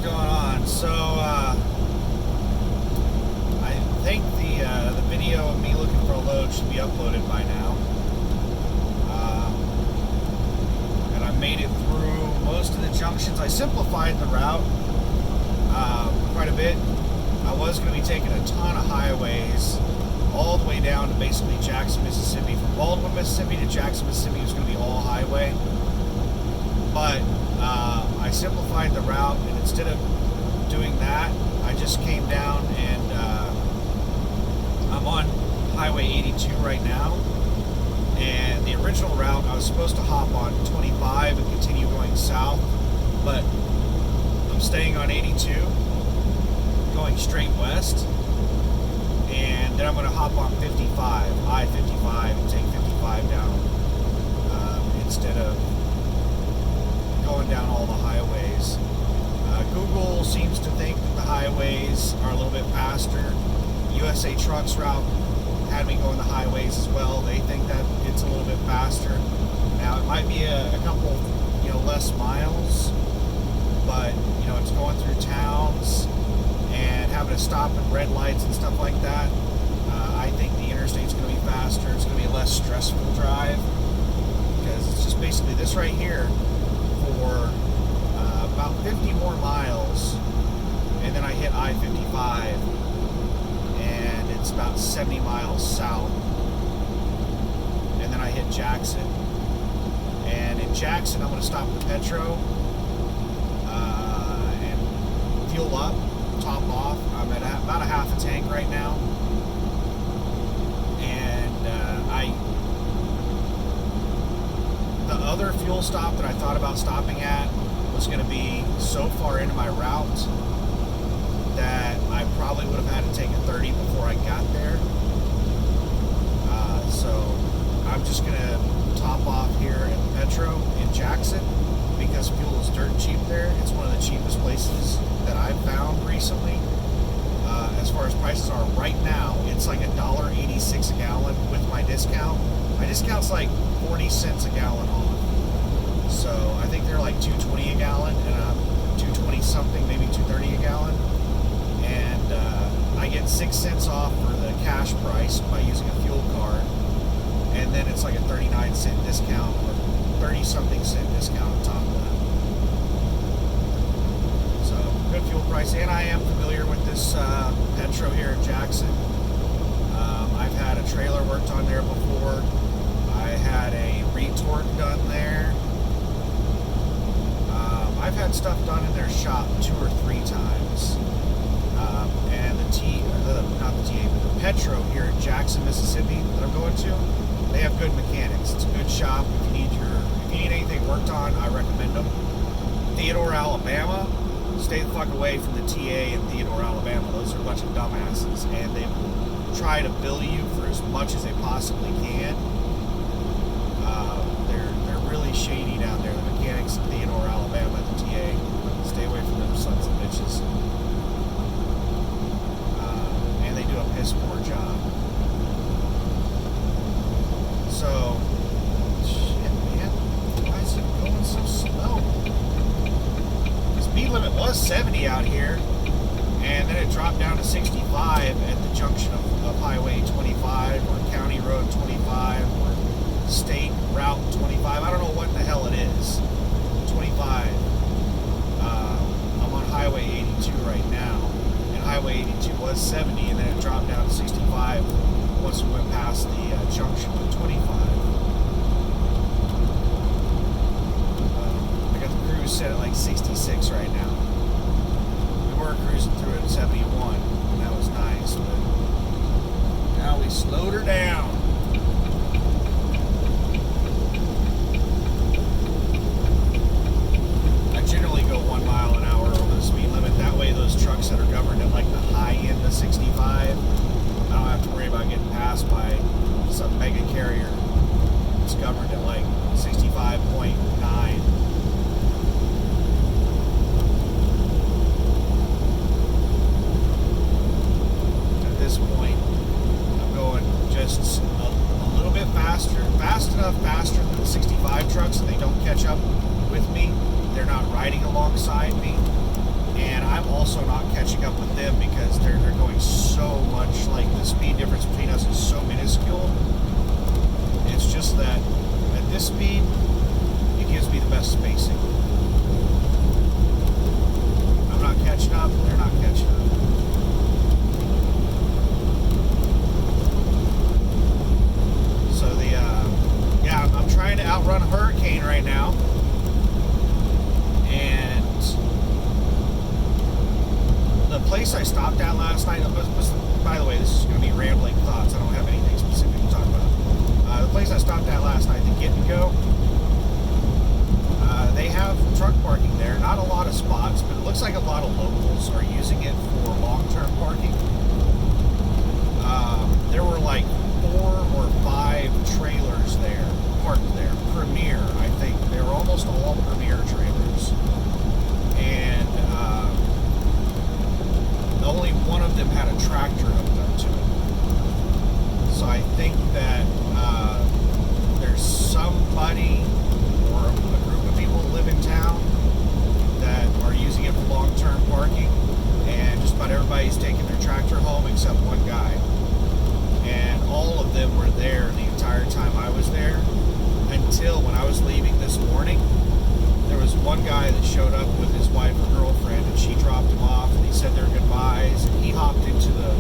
going on? So, I think the video of me looking for a load should be uploaded by now. And I made it through most of the junctions. I simplified the route quite a bit. I was going to be taking a ton of highways all the way down to basically Jackson, Mississippi. From Baldwyn, Mississippi to Jackson, Mississippi was going to be all highway. But I simplified the route, and instead of doing that, I just came down and I'm on Highway 82 right now. And the original route, I was supposed to hop on 25 and continue going south, but I'm staying on 82, going straight west, and then I'm going to hop on 55, I-55, and take 55 down instead of going down all the highways. Google seems to think that the highways are a little bit faster. USA Trucks route had me going the highways as well. They think that it's a little bit faster. Now it might be a couple, less miles, but it's going through towns and having to stop at red lights and stuff like that. I think the interstate's going to be faster. It's going to be a less stressful drive because it's just basically this right here for about 50 more miles, and then I hit I-55, and it's about 70 miles south, and then I hit Jackson. And in Jackson, I'm going to stop at Petro and fuel up, top off. I'm at about a half a tank right now, and the other fuel stop that I thought about stopping at was going to be so far into my route that I probably would have had to take a 30 before I got there. So I'm just going to top off here at Petro in Jackson because fuel is dirt cheap there. It's one of the cheapest places that I've found recently. As far as prices are right now, it's like $1.86 a gallon with my discount. My discount's like 40 cents a gallon off. So I think they're like $2.20 a gallon, and I'm $2.20 something, maybe $2.30 a gallon. And I get 6 cents off for the cash price by using a fuel card. And then it's like a 39-cent discount or 30-something cent discount on top of that. So good fuel price. And I am familiar with this Petro here in Jackson. I've had a trailer worked on there before. I had a retort done there. I've had stuff done in their shop 2 or 3 times. And the Petro here in Jackson, Mississippi that I'm going to, they have good mechanics. It's a good shop. If you need anything worked on, I recommend them. Theodore, Alabama, stay the fuck away from the TA in Theodore, Alabama. Those are a bunch of dumbasses, and they try to bill you for as much as they possibly can. They're really shady down there. The mechanics in Theodore, Alabama, the TA. Stay away from them sons of bitches. And they do a piss poor job. So, shit, man. Why is it going so slow? The speed limit was 70 out here, and then it dropped down to 65 at the junction of Highway 25 or County Road 25 or State Route 25. I don't know what the hell it is. 25. I'm on Highway 82 right now, and Highway 82 was 70, and then it dropped down to 65 once we went past the junction with 25. I got the cruise set at like 66 right now. We were cruising through it at 71, and that was nice, but now we slowed her down. I generally go 1 mile an hour over the speed limit. That way those trucks that are governed at like the high end of 65, I don't have to worry about getting passed by some mega carrier. It's governed at like 65.9. At this point, I'm going just a little bit faster, faster than the 65 trucks, so they don't catch up with me. They're not riding alongside me. And I'm also not catching up with them because they're going so much, like the speed difference between us is so minuscule. It's just that at this speed, it gives me the best spacing. I'm not catching up, they're not catching up. So yeah, I'm trying to outrun a hurricane right now. And the place I stopped at last night was, by the way, this is going to be rambling thoughts. I don't have anything specific to talk about. The place I stopped at last night, the Get and Go, they have truck parking there. Not a lot of spots, but it looks like a lot of locals are using it for long-term parking. There were like 4 or 5 trailers there, parked there. Premier, I think. They were almost all Premier trailers. And only one of them had a tractor hooked up to it. So I think that there's somebody or a group of people that live in town that are using it for long-term parking, and just about everybody's taking their tractor home except one guy. And all of them were there the entire time I was there, until when I was leaving this morning, there was one guy that showed up with his wife or girlfriend, and she dropped him off, and he said their goodbyes, and he hopped into the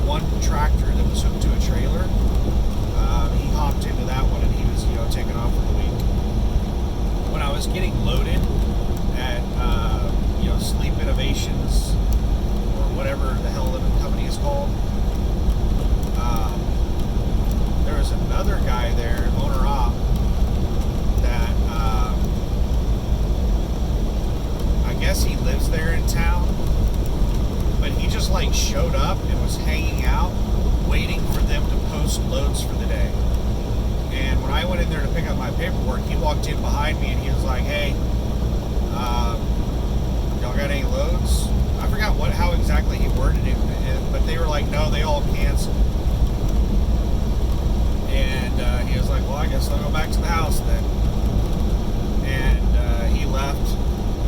one tractor that was hooked to a trailer. He hopped into that one, and he was, taking off for the week. When I was getting loaded at, Sleep Innovations, or whatever the hell the company is called, there was another guy there, owner-op, that I guess he lives there in town, but he just like showed up and was hanging out, waiting for them to post loads for the day. And when I went in there to pick up my paperwork, he walked in behind me and he was like, "Hey, y'all got any loads?" I forgot how exactly he worded it, but they were like, "No, they all canceled." And he was like, "Well, I guess I'll go back to the house then." And he left,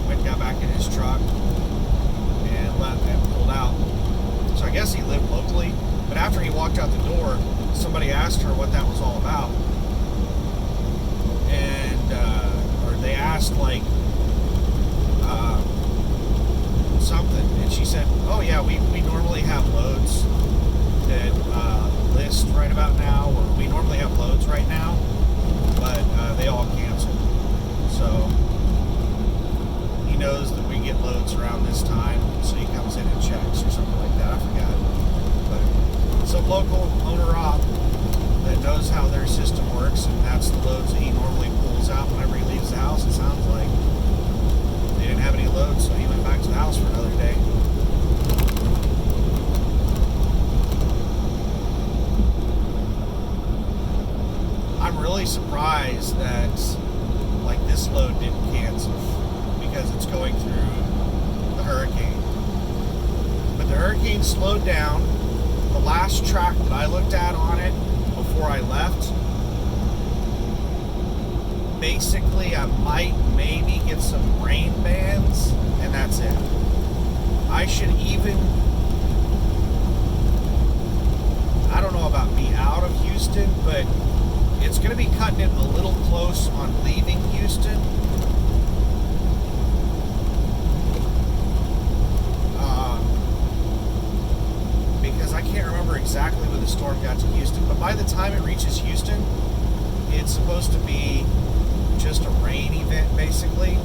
went and got back in his truck, and left and pulled out. So I guess he lived locally. But after he walked out the door, somebody asked her what that was all about. And, or they asked, like, something. And she said, "Oh, yeah, we normally have loads that list right about now, or we normally have loads right now, but they all canceled." So he knows that we get loads around this time, so he comes in and checks or something like that. I forgot. But some local owner-op that knows how their system works, and that's the loads that he normally pulls out whenever he leaves the house. It sounds like they didn't have any loads, so he went back to the house for another day. I'm really surprised that like this load didn't cancel, because it's going through the hurricane. But the hurricane slowed down. The last track that I looked at on it before I left, basically I might maybe get some rain bands, and that's it. I should even, I don't know about be out of Houston, but it's going to be cutting it a little close on leaving Houston. Because I can't remember exactly when the storm got to Houston, but by the time it reaches Houston, it's supposed to be just a rain event, basically.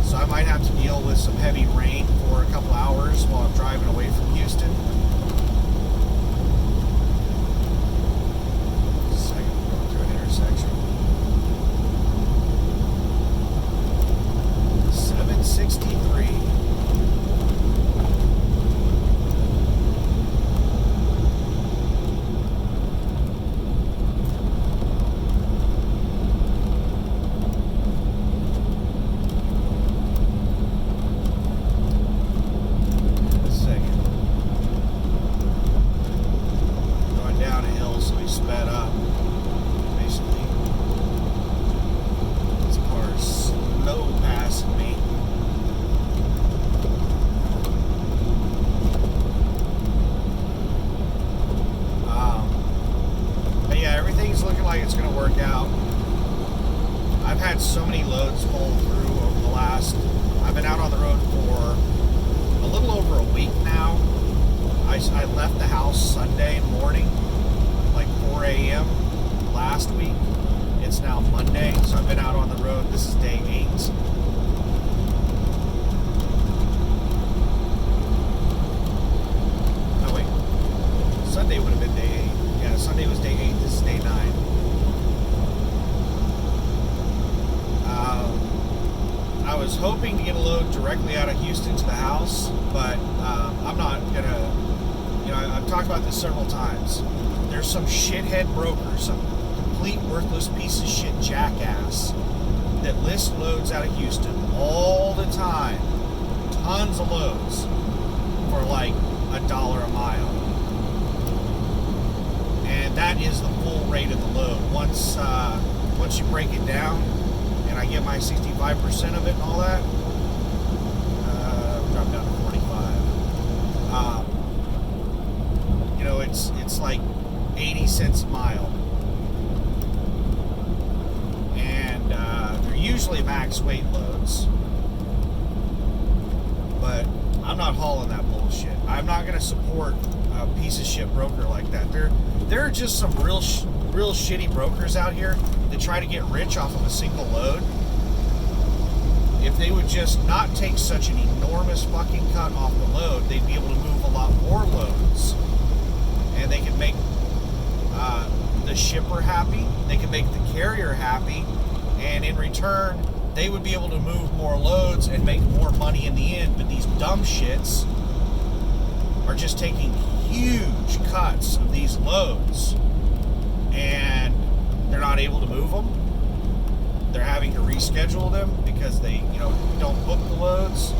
So I might have to deal with some heavy rain for a couple hours while I'm driving away from Houston. was hoping to get a load directly out of Houston to the house, but I'm not gonna. I've talked about this several times. There's some shithead broker, some complete worthless piece of shit jackass that lists loads out of Houston all the time, tons of loads for like $1 a mile, and that is the full rate of the load. Once you break it down, and I get my 65% of it and all that, drop down to 45. It's like 80 cents a mile, and they're usually max weight loads. But I'm not hauling that bullshit. I'm not going to support a piece of shit broker like that. There are just some real shitty brokers out here that try to get rich off of a single load. If they would just not take such an enormous fucking cut off the load, they'd be able to move a lot more loads. And they could make the shipper happy, they could make the carrier happy, and in return, they would be able to move more loads and make more money in the end. But these dumb shits are just taking huge cuts of these loads, and they're not able to move them. They're having to reschedule them because they, don't book the loads.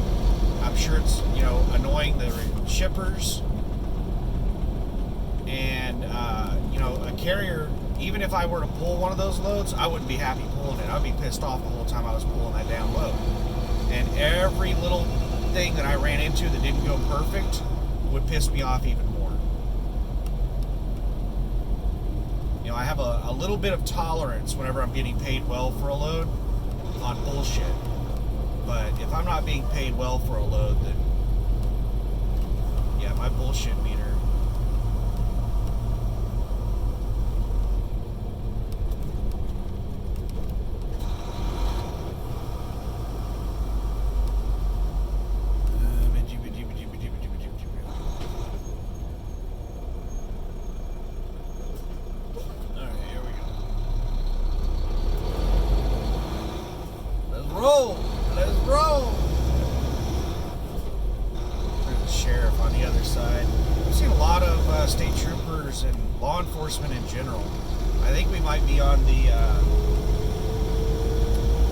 I'm sure it's, annoying the shippers. And, a carrier, even if I were to pull one of those loads, I wouldn't be happy pulling it. I'd be pissed off the whole time I was pulling that damn load. And every little thing that I ran into that didn't go perfect would piss me off even more. I have a little bit of tolerance whenever I'm getting paid well for a load on bullshit. But if I'm not being paid well for a load, then yeah, my bullshit meter. Let's roll. There's a sheriff on the other side. I've seen a lot of state troopers and law enforcement in general. I think we might be on the.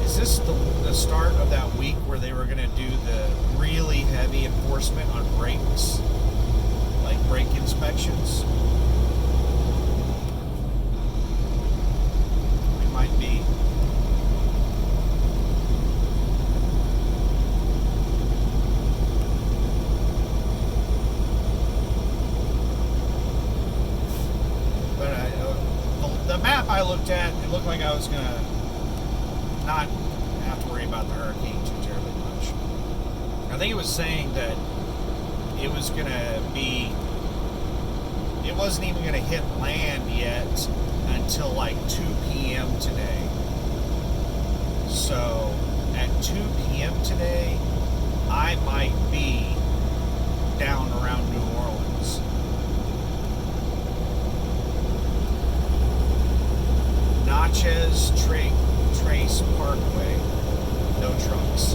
Is this the start of that week where they were going to do the really heavy enforcement on brakes, like brake inspections? It might be. I looked at, it looked like I was going to not have to worry about the hurricane too terribly much. I think it was saying that it was going to be, it wasn't even going to hit land yet until like 2 p.m. today. So at 2 p.m. today, I might be down around New Orleans. Natchez Trace Parkway, no trucks.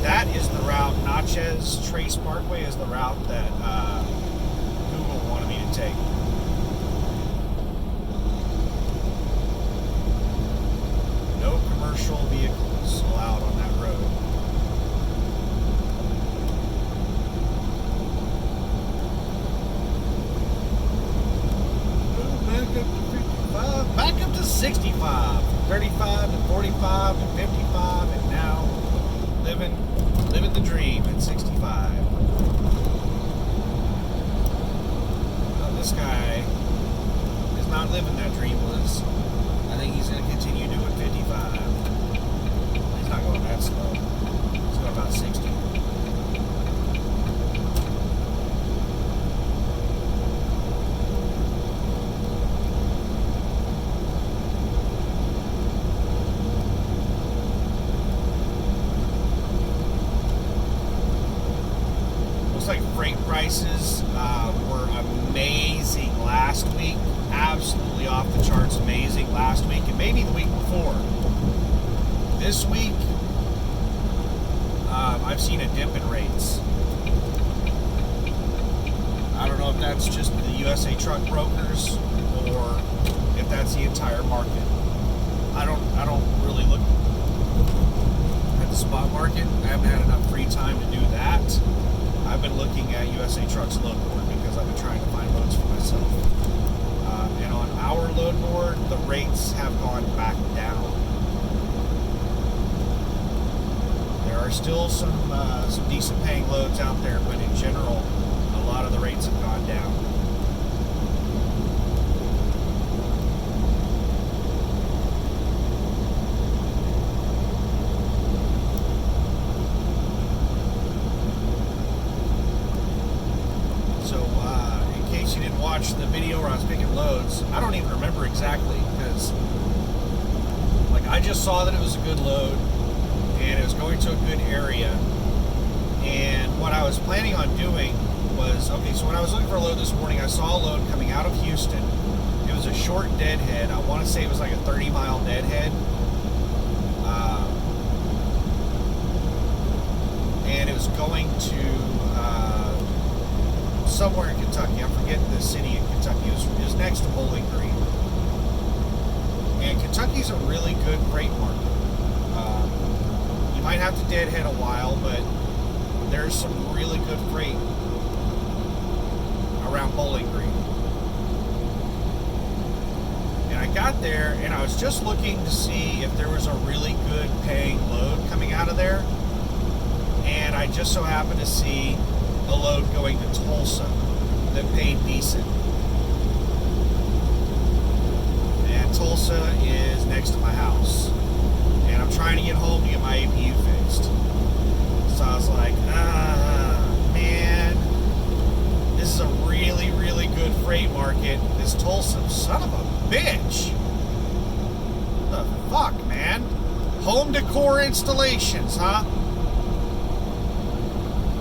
That is the route. Natchez Trace Parkway is the route that Google wanted me to take. No commercial vehicles allowed on that road. Back up to 65, 35 and 45 and 55, and now living the dream at 65. Well, this guy is not living that dream, Liz. I think he's going to continue doing 55. He's not going that slow. He's going about 60. Like freight prices were amazing last week, absolutely off the charts amazing last week, and maybe the week before. This week, I've seen a dip in rates. I don't know if that's just the USA truck brokers or if that's the entire market. I don't really look at the spot market. I haven't had enough free time to do that. I've been looking at USA Truck's load board because I've been trying to find loads for myself. And on our load board, the rates have gone back down. There are still some decent paying loads out there, but in general, a lot of the rates have gone down. Watch the video where I was picking loads. I don't even remember exactly because like I just saw that it was a good load and it was going to a good area, and what I was planning on doing was, okay, so when I was looking for a load this morning, I saw a load coming out of Houston. It was a short deadhead. I want to say it was like a 30-mile deadhead, and it was going to somewhere in Kentucky. I'm forgetting the city in Kentucky. It was next to Bowling Green. And Kentucky's a really good freight market. You might have to deadhead a while, but there's some really good freight around Bowling Green. And I got there, and I was just looking to see if there was a really good paying load coming out of there. And I just so happened to see a load going to Tulsa that paid decent. And Tulsa is next to my house. And I'm trying to get home to get my APU fixed. So I was like, man, this is a really, really good freight market. This Tulsa, son of a bitch. What the fuck, man? Home decor installations, huh?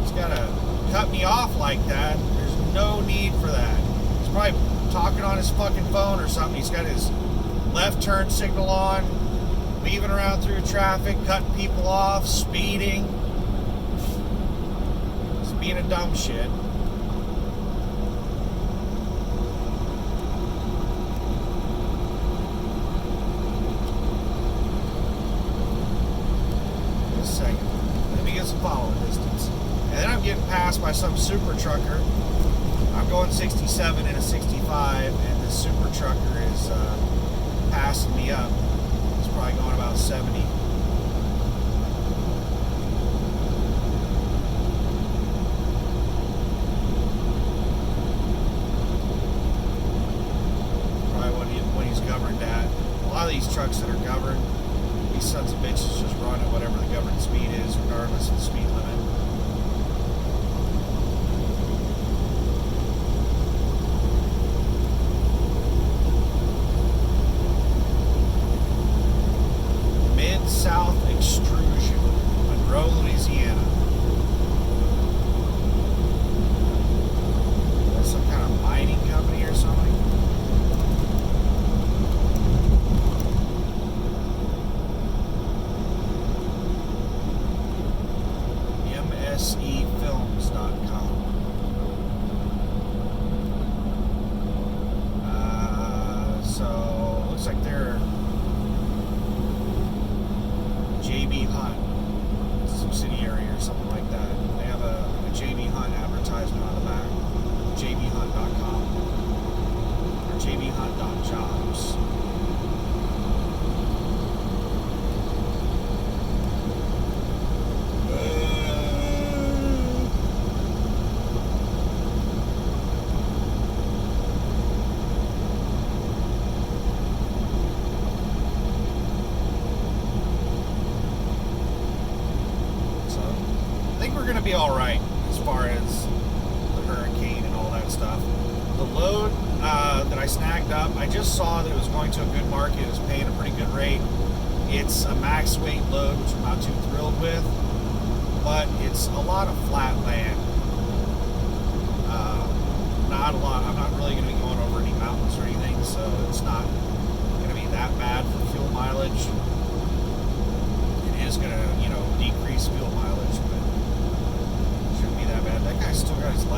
It's gotta cut me off like that. There's no need for that. He's probably talking on his fucking phone or something. He's got his left turn signal on, weaving around through traffic, cutting people off, speeding. He's being a dumb shit. Just a second. Let me get some following distance. And then I'm getting passed by some super trucker. I'm going 67 and a 65, and the super trucker is passing me up. He's probably going about 70. Probably when he's governed at. A lot of these trucks that are governed, these sons of bitches just run at whatever the governed speed is, regardless of the speed limit. South Extrusion, Monroe, Louisiana. That's some kind of mining company or something. MSEfilms.com. So looks like they're JB Hunt subsidiary or something like that. They have a JB Hunt advertisement on the back. JBHunt.com or JBHunt.jobs. We're going to be all right as far as the hurricane and all that stuff. The load that I snagged up, I just saw that it was going to a good market. It was paying a pretty good rate. It's a max weight load, which I'm not too thrilled with, but it's a lot of flat land. Not a lot. I'm not really going to be going over any mountains or anything, so it's not going to be that bad for fuel mileage. It is going to, decrease fuel mileage, but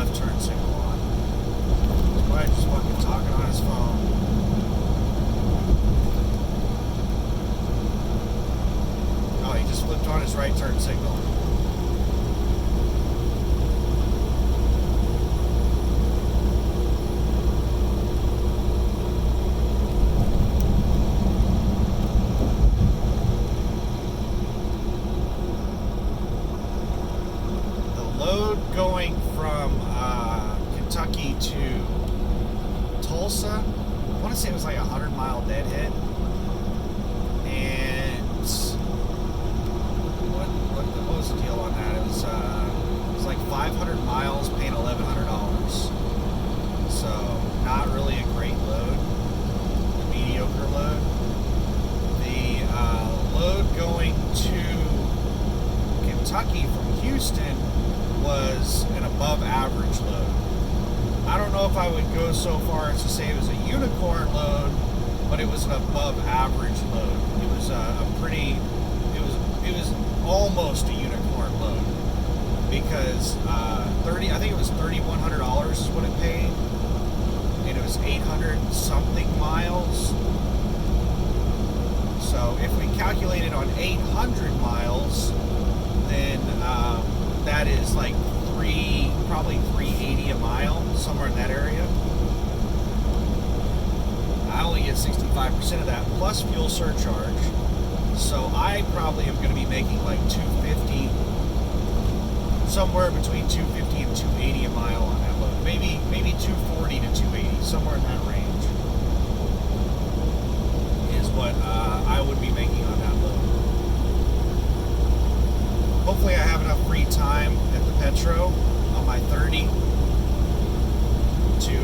left turn signal on. He's probably just fucking talking on his phone. Oh, he just flipped on his right turn signal. Going from Kentucky to Tulsa, I want to say it was like a 100-mile deadhead. And what was the deal on that? It was like 500 miles, paying $1,100. So not really a great load, a mediocre load. The load going to Kentucky from Houston was an above average load. I don't know if I would go so far as to say it was a unicorn load, but it was an above average load. It was it was almost a unicorn load, because I think it was $3,100 is what it paid, and it was 800 something miles. So if we calculate it on 800 miles, then that is like probably $380 a mile, somewhere in that area. I only get 65% of that plus fuel surcharge, so I probably am going to be making like $250, somewhere between $250 and $280 a mile on that load. Maybe $240 to $280, somewhere in that range is what I would be making on that load. Hopefully I have enough free time at the Petro on my 30 to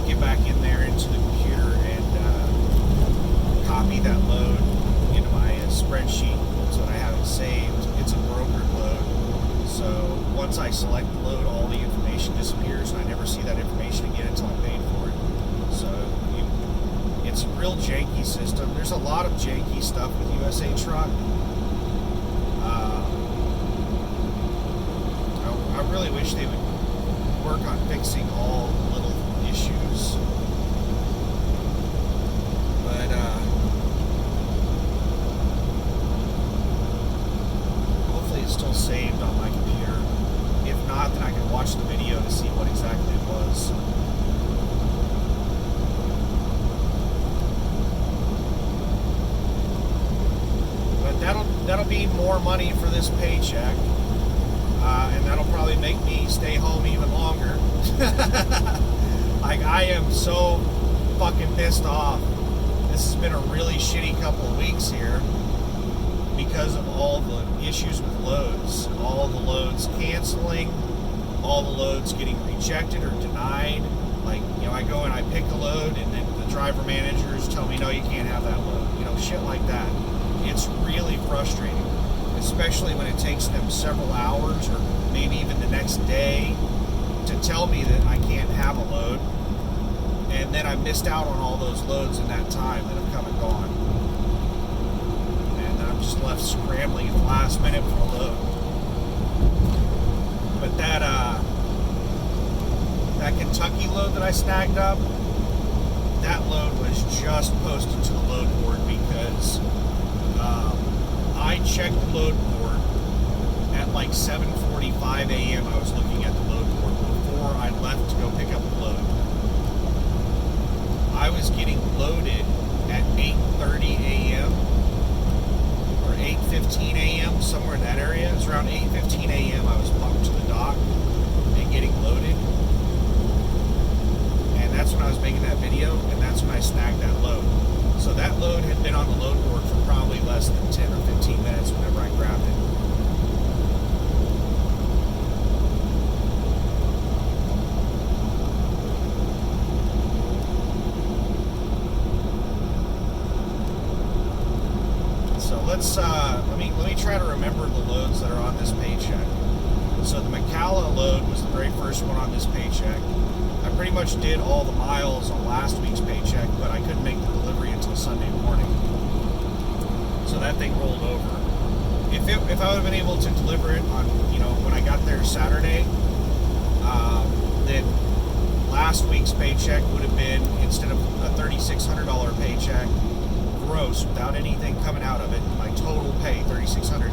get back in there into the computer and copy that load into my spreadsheet so that I have it saved. It's a brokered load. So once I select the load, all the information disappears and I never see that information again until I'm paid for it. So it's a real janky system. There's a lot of janky stuff with USA Truck. I really wish they would work on fixing all the little issues. But hopefully it's still saved on my computer. If not, then I can watch the video to see what exactly it was. But that'll be more money for this paycheck. And that'll probably make me stay home even longer. Like, I am so fucking pissed off. This has been a really shitty couple of weeks here because of all the issues with loads. All the loads canceling, all the loads getting rejected or denied. Like, I go and I pick a load and then the driver managers tell me, no, you can't have that load. Shit like that. It's really frustrating. Especially when it takes them several hours or maybe even the next day to tell me that I can't have a load, and then I missed out on all those loads in that time that have come and gone, and then I'm just left scrambling at the last minute for a load. But that Kentucky load that I snagged up, that load was just posted to the load board because I checked the load board at like 7:45 a.m. I was looking at the load board before I left to go pick up the load. I was getting loaded at 8:30 a.m. or 8:15 a.m., somewhere in that area. It was around 8:15 a.m. I was pumped to the dock and getting loaded. And that's when I was making that video, and that's when I snagged that load. So that load had been on the load board for probably less than 10 or 15 minutes whenever I grabbed it. So let me try to remember the loads that are on this paycheck. So the McCalla load was the very first one on this paycheck. I pretty much did all the miles on last week's paycheck, but I couldn't make the delivery until Sunday morning. So that thing rolled over. If I would have been able to deliver it on, when I got there Saturday, week's paycheck would have been, instead of a $3,600 paycheck gross without anything coming out of it, my total pay $3,600,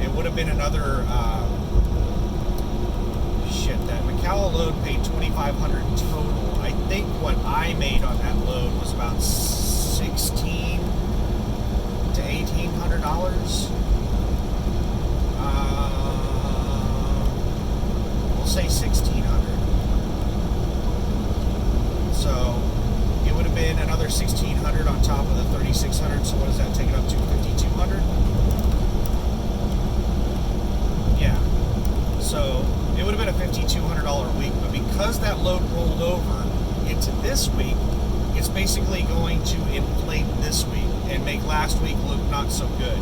it would have been another that McCalla load paid $2,500 total. I think what I made on that load was about $1,600 to $1,800. We'll say $1,600. So it would have been another $1,600 on top of the $3,600. So what does that take it up to? $5,200. Yeah. So it would have been a $5,200 week, but because that load rolled over into this week, it's basically going to inflate this week and make last week look not so good.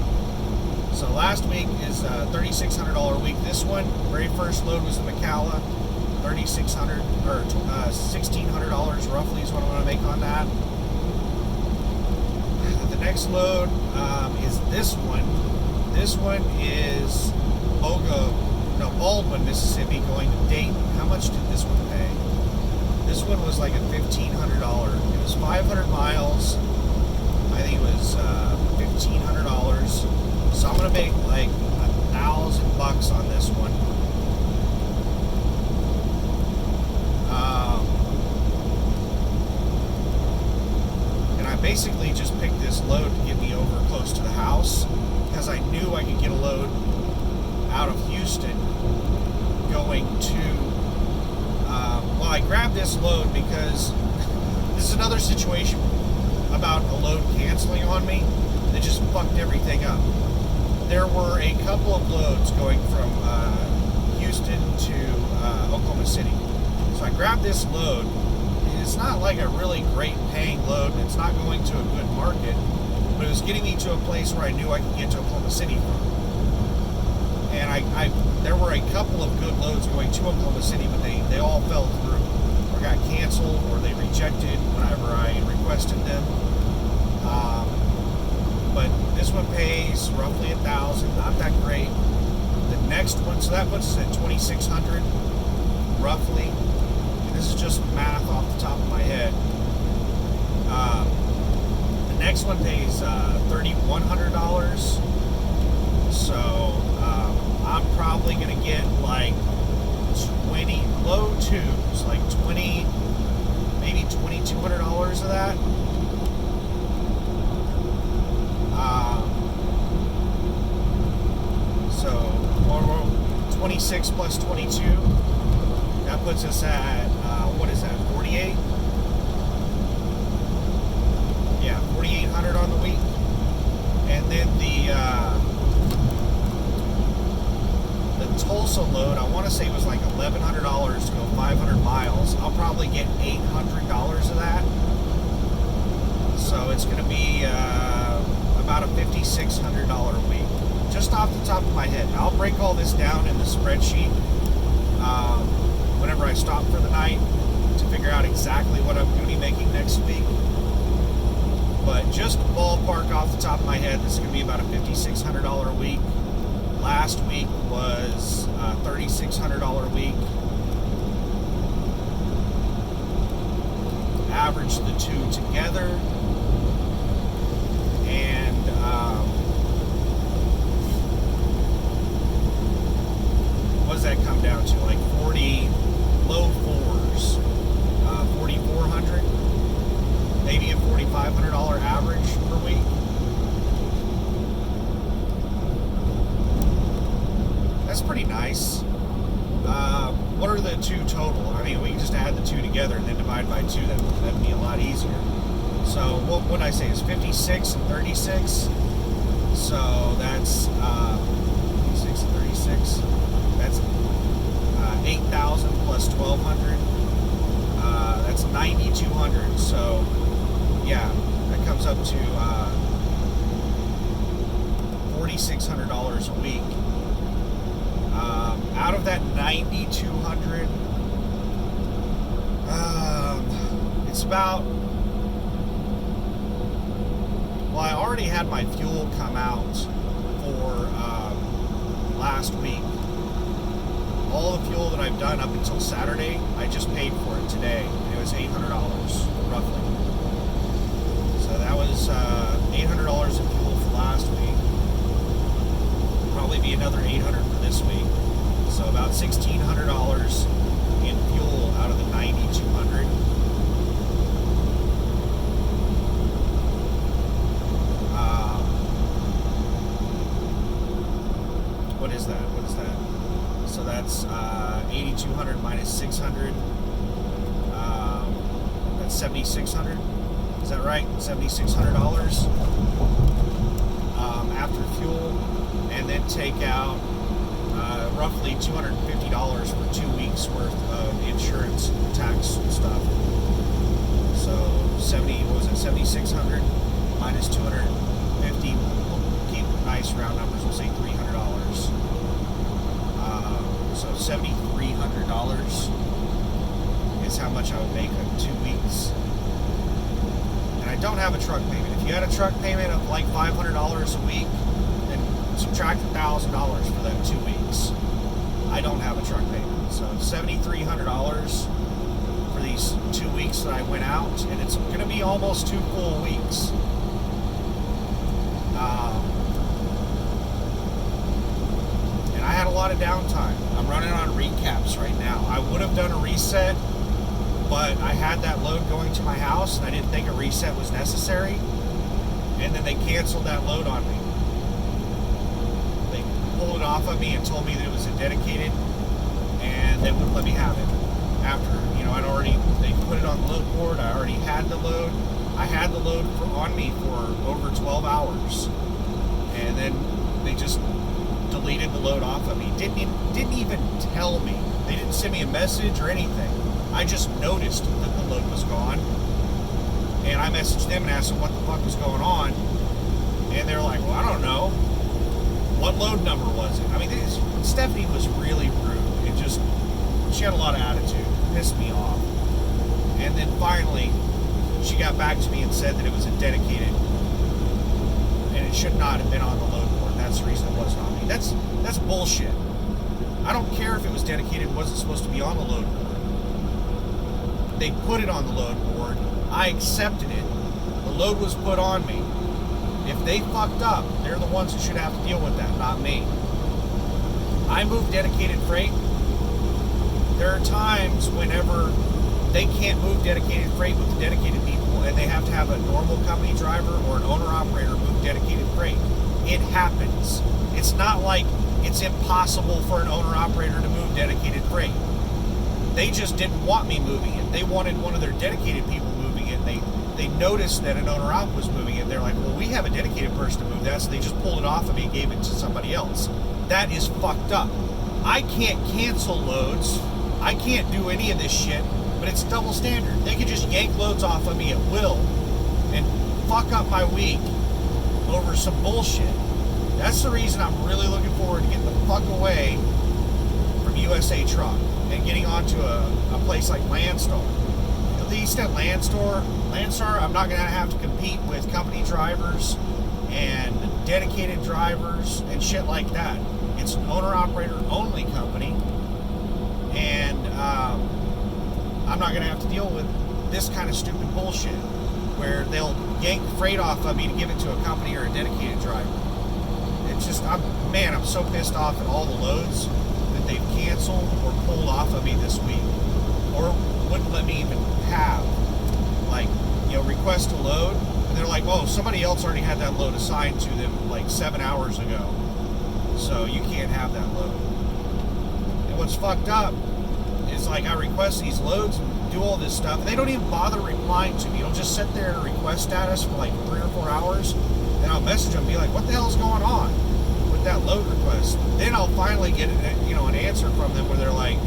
So last week is a $3,600 week. This one, very first load was the McCalla, $3,600 or $1,600 roughly is what I'm going to make on that. The next load is this one. This one is Baldwyn, Mississippi, going to Dayton. How much did this one pay? This one was like a $1,500. It was 500 miles. I think it was $1,500. So I'm gonna make like $1,000 on this one. And I basically just picked this load to get me over close to the house because I knew I could get a load out of Houston going to I grabbed this load because this is another situation about a load canceling on me that just fucked everything up. There were a couple of loads going from Houston to Oklahoma City, so I grabbed this load. It's not like a really great paying load, and it's not going to a good market, but it was getting me to a place where I knew I could get to Oklahoma City from. And there were a couple of good loads going to Oklahoma City, but they all fell through, or got canceled, or they rejected whenever I requested them. But this one pays roughly $1,000, not that great. The next one, so that puts us at $2,600 roughly. And this is just math off the top of my head. The next one pays $3,100. So I'm probably going to get like 20 low twos, like 20, maybe $2,200 of that. So 26 plus 22, that puts us at what is that, 48? Yeah, 4,800 on the week. And then the Tulsa load, I want to say it was like $1,100 to go 500 miles. I'll probably get $800 of that. So it's going to be about a $5,600 week, just off the top of my head. I'll break all this down in the spreadsheet whenever I stop for the night to figure out exactly what I'm going to be making next week. But just ballpark off the top of my head, this is going to be about a $5,600 a week. Last week was a $3,600 week. Average the two together, and what does that come down to? Like 40, low fours, 4,400, maybe a $4,500 average per week. That's pretty nice. What are the two total? I mean, we can just add the two together and then divide by 2. That'd be a lot easier. So what would I say is 56 and 36? So that's 56 and 36. That's 8,000 plus 1,200. That's 9,200. So yeah, that comes up to $4,600 a week. Out of that 9,200, it's about, well, I already had my fuel come out for last week. all the fuel that I've done up until Saturday, I just paid for it today. And it was $800, roughly. So that was $800 in fuel for last week. Probably be another $800 for this week. So about $1,600 in fuel out of the $9,200. What is that? So that's 8,200 minus 600. That's 7,600. Is that right? $7,600 after fuel, and then take out roughly $250 for 2 weeks worth of insurance, tax stuff. So 7,600 minus 250. We'll keep nice round numbers. We'll say $300. So $7,300 is how much I would make in 2 weeks. And I don't have a truck payment. If you had a truck payment of like $500 a week, then subtract $1,000 for that 2 weeks. I don't have a truck payment. So $7,300 for these 2 weeks that I went out, and it's going to be almost 2 full weeks. And I had a lot of downtime. I'm running on recaps right now. I would have done a reset, but I had that load going to my house, and I didn't think a reset was necessary. And then they canceled that load on me. They pulled it off of me and told me that it was a dedicated, and they wouldn't let me have it. After, they put it on the load board. I already had the load. I had the load on me for over 12 hours. And then they just deleted the load off of me. Didn't even tell me. They didn't send me a message or anything. I just noticed that the load was gone. And I messaged them and asked them what the fuck was going on. And they're like, well, I don't know. What load number was it? I mean, Stephanie was really rude. She had a lot of attitude. Pissed me off. And then finally, she got back to me and said that it was a dedicated, and it should not have been on the load board. That's the reason it wasn't on me. That's bullshit. I don't care if it was dedicated, it wasn't supposed to be on the load board. They put it on the load board. I accepted it. The load was put on me. If they fucked up, they're the ones who should have to deal with that, not me. I move dedicated freight. There are times whenever they can't move dedicated freight with the dedicated people, and they have to have a normal company driver or an owner-operator move dedicated freight. It happens. It's not like it's impossible for an owner-operator to move dedicated freight. They just didn't want me moving it. They wanted one of their dedicated people moving it. They noticed that an owner-op was moving it. They're like, well, we have a dedicated person to move that, so they just pulled it off of me and gave it to somebody else. That is fucked up. I can't cancel loads. I can't do any of this shit, but it's double standard. They could just yank loads off of me at will and fuck up my week over some bullshit. That's the reason I'm really looking forward to getting the fuck away from USA Truck and getting onto a place like Landstar. At least at Landstar, I'm not going to have to compete with company drivers and dedicated drivers and shit like that. It's an owner-operator only company, and I'm not going to have to deal with this kind of stupid bullshit where they'll yank freight off of me to give it to a company or a dedicated driver. It's just, I'm so pissed off at all the loads that they've canceled or pulled off of me this week, or wouldn't let me even have, request a load, and they're like, oh, somebody else already had that load assigned to them 7 hours ago, so you can't have that load. And what's fucked up is I request these loads and do all this stuff, and they don't even bother replying to me. It'll just sit there in a request status for 3 or 4 hours, and I'll message them and be like, what the hell's going on with that load request? Then I'll finally get an answer from them where they're like,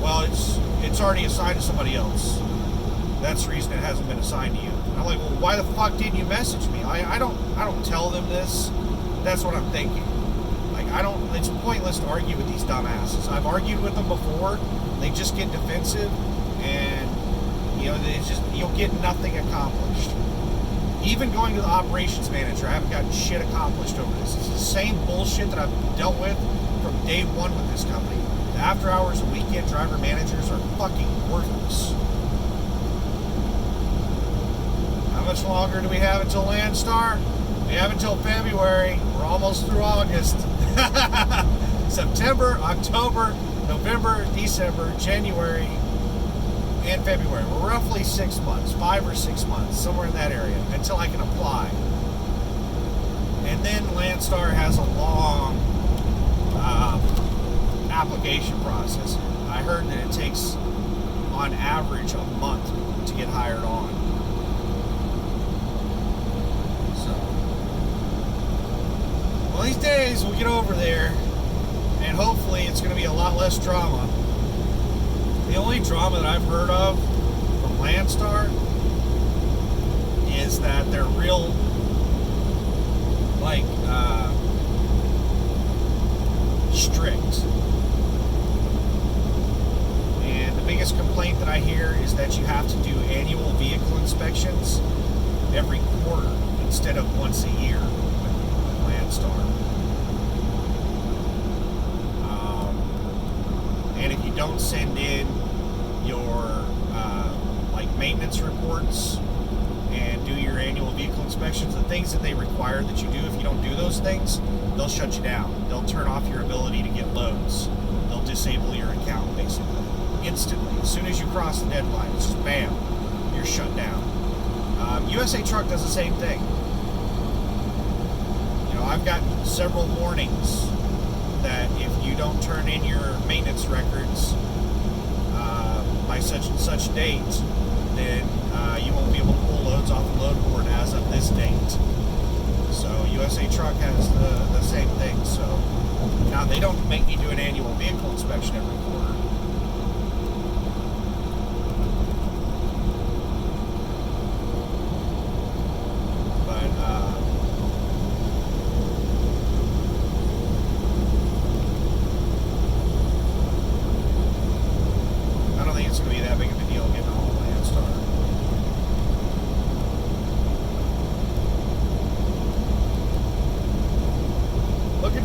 well, it's already assigned to somebody else. That's the reason it hasn't been assigned to you. And I'm like, well, why the fuck didn't you message me? I don't tell them this. That's what I'm thinking. It's pointless to argue with these dumbasses. I've argued with them before. They just get defensive, and you'll get nothing accomplished. Even going to the operations manager, I haven't gotten shit accomplished over this. It's the same bullshit that I've dealt with from day one with this company. after hours and weekend driver managers are fucking worthless. How much longer do we have until Landstar? We have until February. We're almost through August. September, October, November, December, January, and February. We're roughly 6 months, 5 or 6 months, somewhere in that area, until I can apply. And then Landstar has a long application process. I heard that it takes, on average, a month to get hired on. So, one of these days we'll get over there, and hopefully it's going to be a lot less drama. The only drama that I've heard of from Landstar is that they're real, like, strict. And the biggest complaint that I hear is that you have to do annual vehicle inspections every quarter instead of once a year with Landstar. And if you don't send in your like maintenance reports and do your annual vehicle inspections, the things that they require that you do, if you don't do those things, they'll shut you down. They'll turn off your ability to get loads. They'll disable your account, basically, instantly. As soon as you cross the deadline, it's just bam, you're shut down. USA Truck does the same thing. You know, I've gotten several warnings that if you don't turn in your maintenance records by such and such date, then you won't be able to pull loads off the load board as of this date. So USA Truck has the same thing. So now they don't make me do an annual vehicle inspection every quarter.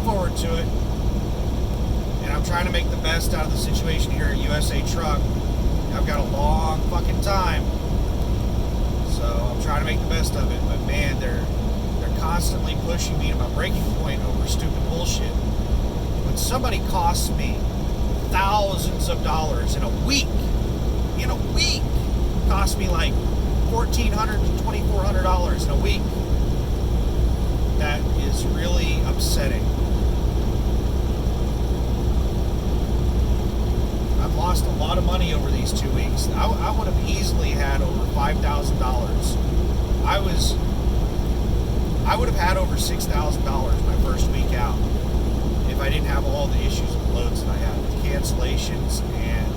Forward to it, and I'm trying to make the best out of the situation here at USA Truck. I've got a long fucking time, so I'm trying to make the best of it. But man, they're constantly pushing me to my breaking point over stupid bullshit. When somebody costs me thousands of dollars in a week, costs me like $1,400 to $2,400 in a week, that is really upsetting. I've lost a lot of money over these 2 weeks. I would have easily had over $5,000. I would have had over $6,000 my first week out if I didn't have all the issues with loads that I had, with cancellations and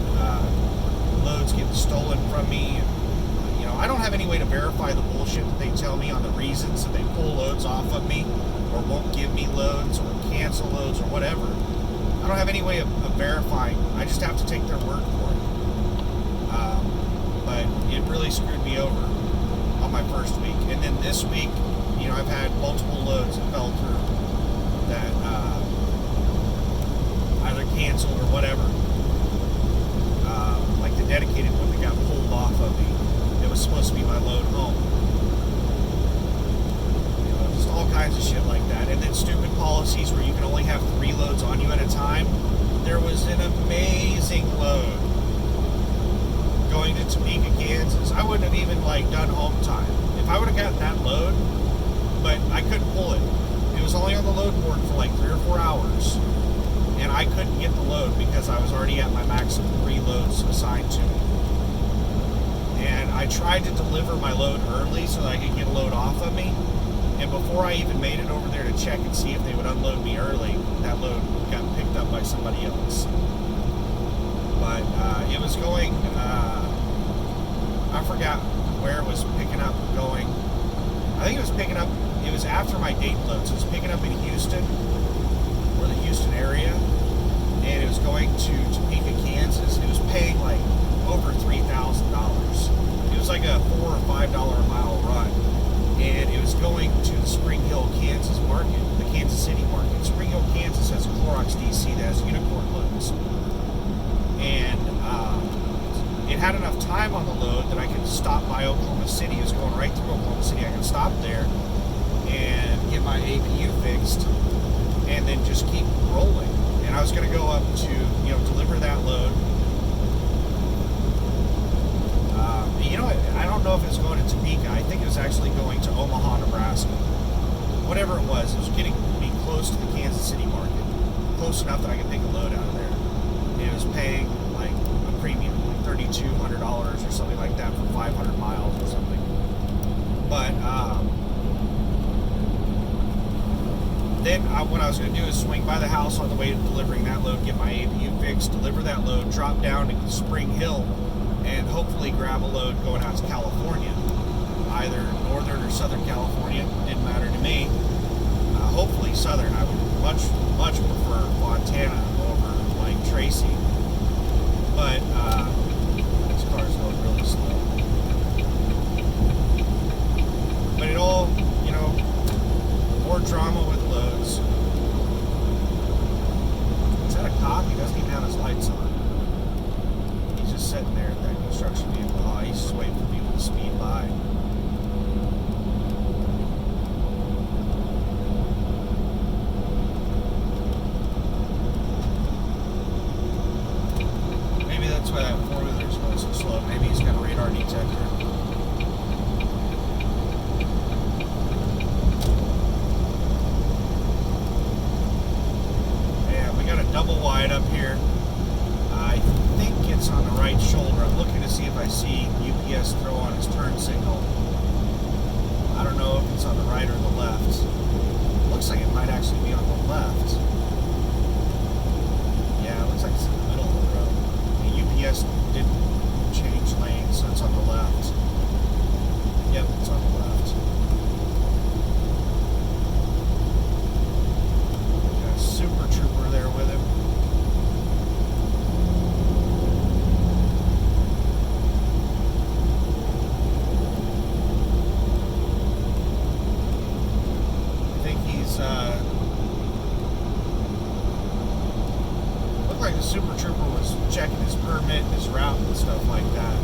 loads getting stolen from me. And, you know, I don't have any way to verify the bullshit that they tell me on the reasons that they pull loads off of me, or won't give me loads, or cancel loads, or whatever. I don't have any way of verifying. I just have to take their word for it. But it really screwed me over on my first week. And then this week, you know, I've had multiple loads that fell through that either canceled or whatever. Like the dedicated one that got pulled off of me. It was supposed to be my load home. All kinds of shit like that. And then stupid policies where you can only have 3 loads on you at a time. There was an amazing load going to Topeka, Kansas. I wouldn't have even done home time if I would have gotten that load, but I couldn't pull it. It was only on the load board for like 3 or 4 hours, and I couldn't get the load because I was already at my maximum 3 loads assigned to me. And I tried to deliver my load early so that I could get a load off of me. And before I even made it over there to check and see if they would unload me early, that load got picked up by somebody else. But it was going, I forgot where it was picking up going. I think it was picking up, it was after my date load. So it was picking up in Houston, or the Houston area. And it was going to Topeka, Kansas. It was paying like over $3,000. It was like a $4 or $5 a mile run. And it was going to the Spring Hill, Kansas market, the Kansas City market. Spring Hill, Kansas has a Clorox DC that has unicorn loads. had enough time on the load that I could stop by Oklahoma City. It was going right through Oklahoma City. I could stop there and get my APU fixed and then just keep rolling. And I was going to go up to, deliver that load. I don't know if it was going to Topeka. I think it was actually going to Omaha, Nebraska. Whatever it was getting me close to the Kansas City market. Close enough that I could take a load out of there. And it was paying like a premium, like $3,200 or something like that for 500 miles or something. But then what I was going to do is swing by the house on the way to delivering that load, get my APU fixed, deliver that load, drop down to Spring Hill, and hopefully grab a load going out to California, either Northern or Southern California. Didn't matter to me. Hopefully Southern. I would much prefer Montana over like Tracy. But this car's going really slow. But it all, more drama with loads. Is that a cop? He doesn't even have his lights on. He's just sitting there at that construction vehicle. Oh, he's just waiting for people to speed by. Maybe that's why that four-wheeler is going so slow. Maybe he's got a radar detector. Double wide up here. I think it's on the right shoulder. I'm looking to see if I see UPS throw on his turn signal. I don't know if it's on the right or the left. Looks like it might actually be on the left. Yeah, it looks like it's in the middle of the road. The UPS didn't change lanes, so it's on the left. Yep, it's on the left. Super Trooper there with him. I think he's looked like the Super Trooper was checking his permit and his route and stuff like that.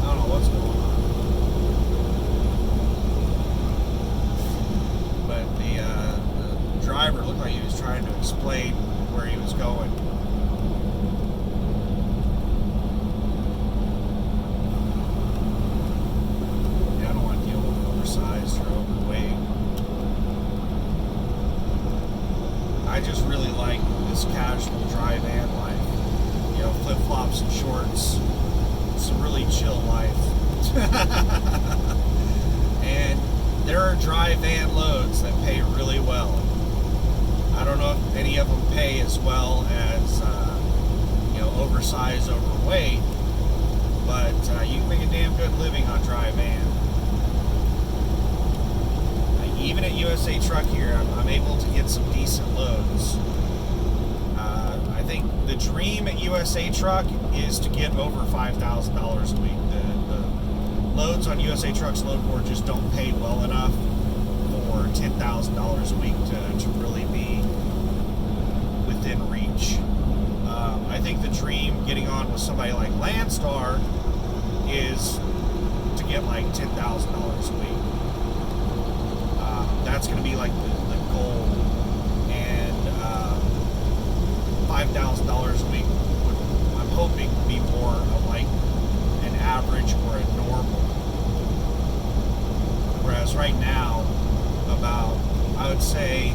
I don't know what's going on. Driver looked like he was trying to explain where he was going. Yeah, I don't want to deal with oversized or overweight. I just really like this casual dry van life. Flip-flops and shorts. It's a really chill life. And there are dry van loads that pay really well. I don't know if any of them pay as well as, oversized, overweight, but you can make a damn good living on dry van. Even at USA Truck here, I'm able to get some decent loads. I think the dream at USA Truck is to get over $5,000 a week. The loads on USA Truck's load board just don't pay well enough for $10,000 a week to really be within reach. I think the dream getting on with somebody like Landstar is to get like $10,000 a week. That's going to be like the goal. And $5,000 a week I'm hoping to be more of like an average or a normal. Whereas right now, I would say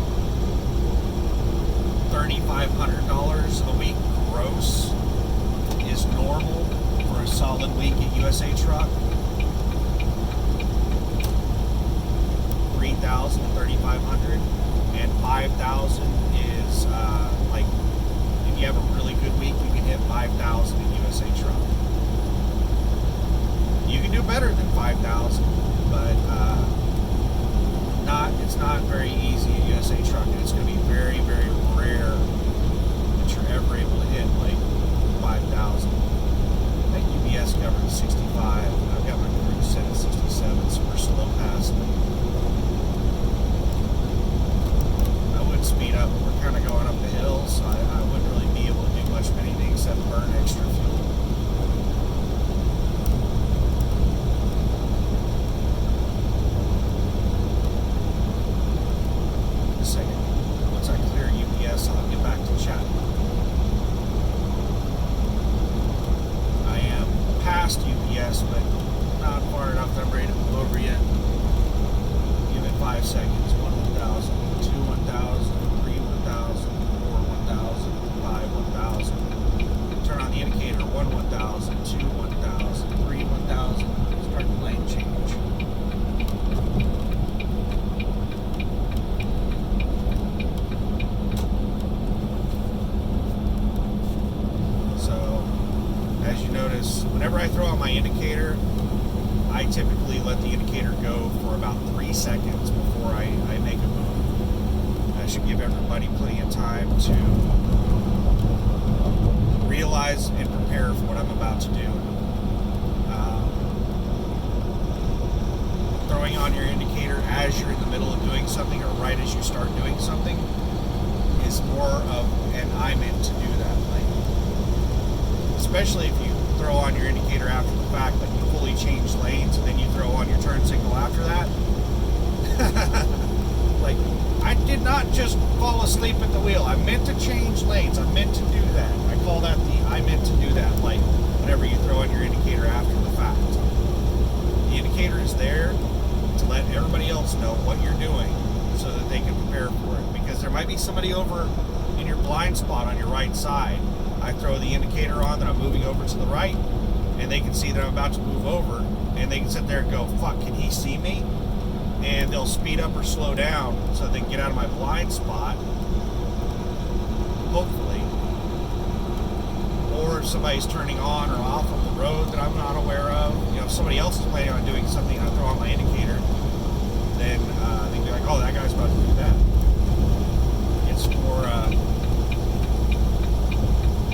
$3,500 a week gross is normal for a solid week at USA Truck. 3,000 to 3,500, and 5,000 is like if you have a really good week, you can hit 5,000 at USA Truck. You can do better than 5,000, but it's not very easy at USA Truck, and it's going to be very, very rare that you're ever able to hit like 5,000. That UPS covered 65. I've got my cruise set at 67, so we're slow past it. I would speed up, but we're kind of going up the hill. as you notice, whenever I throw on my indicator, I typically let the indicator go for about 3 seconds before I make a move. That should give everybody plenty of time to realize and prepare for what I'm about to do. Throwing on your indicator as you're in the middle of doing something or right as you start doing something is more of an I meant to do that thing. Especially if you throw on your indicator after the fact, like you fully change lanes and then you throw on your turn signal after that. Like, I did not just fall asleep at the wheel. I meant to change lanes. I meant to do that. I call that the I meant to do that light whenever you throw on your indicator after the fact. The indicator is there to let everybody else know what you're doing so that they can prepare for it. Because there might be somebody over in your blind spot on your right side. I throw the indicator on that I'm moving over to the right, and they can see that I'm about to move over, and they can sit there and go, fuck, can he see me? And they'll speed up or slow down so they can get out of my blind spot, hopefully. Or if somebody's turning on or off of the road that I'm not aware of, you know, if somebody else is planning on doing something and I throw on my indicator, then they can be like, oh, that guy's about to do that. It's for,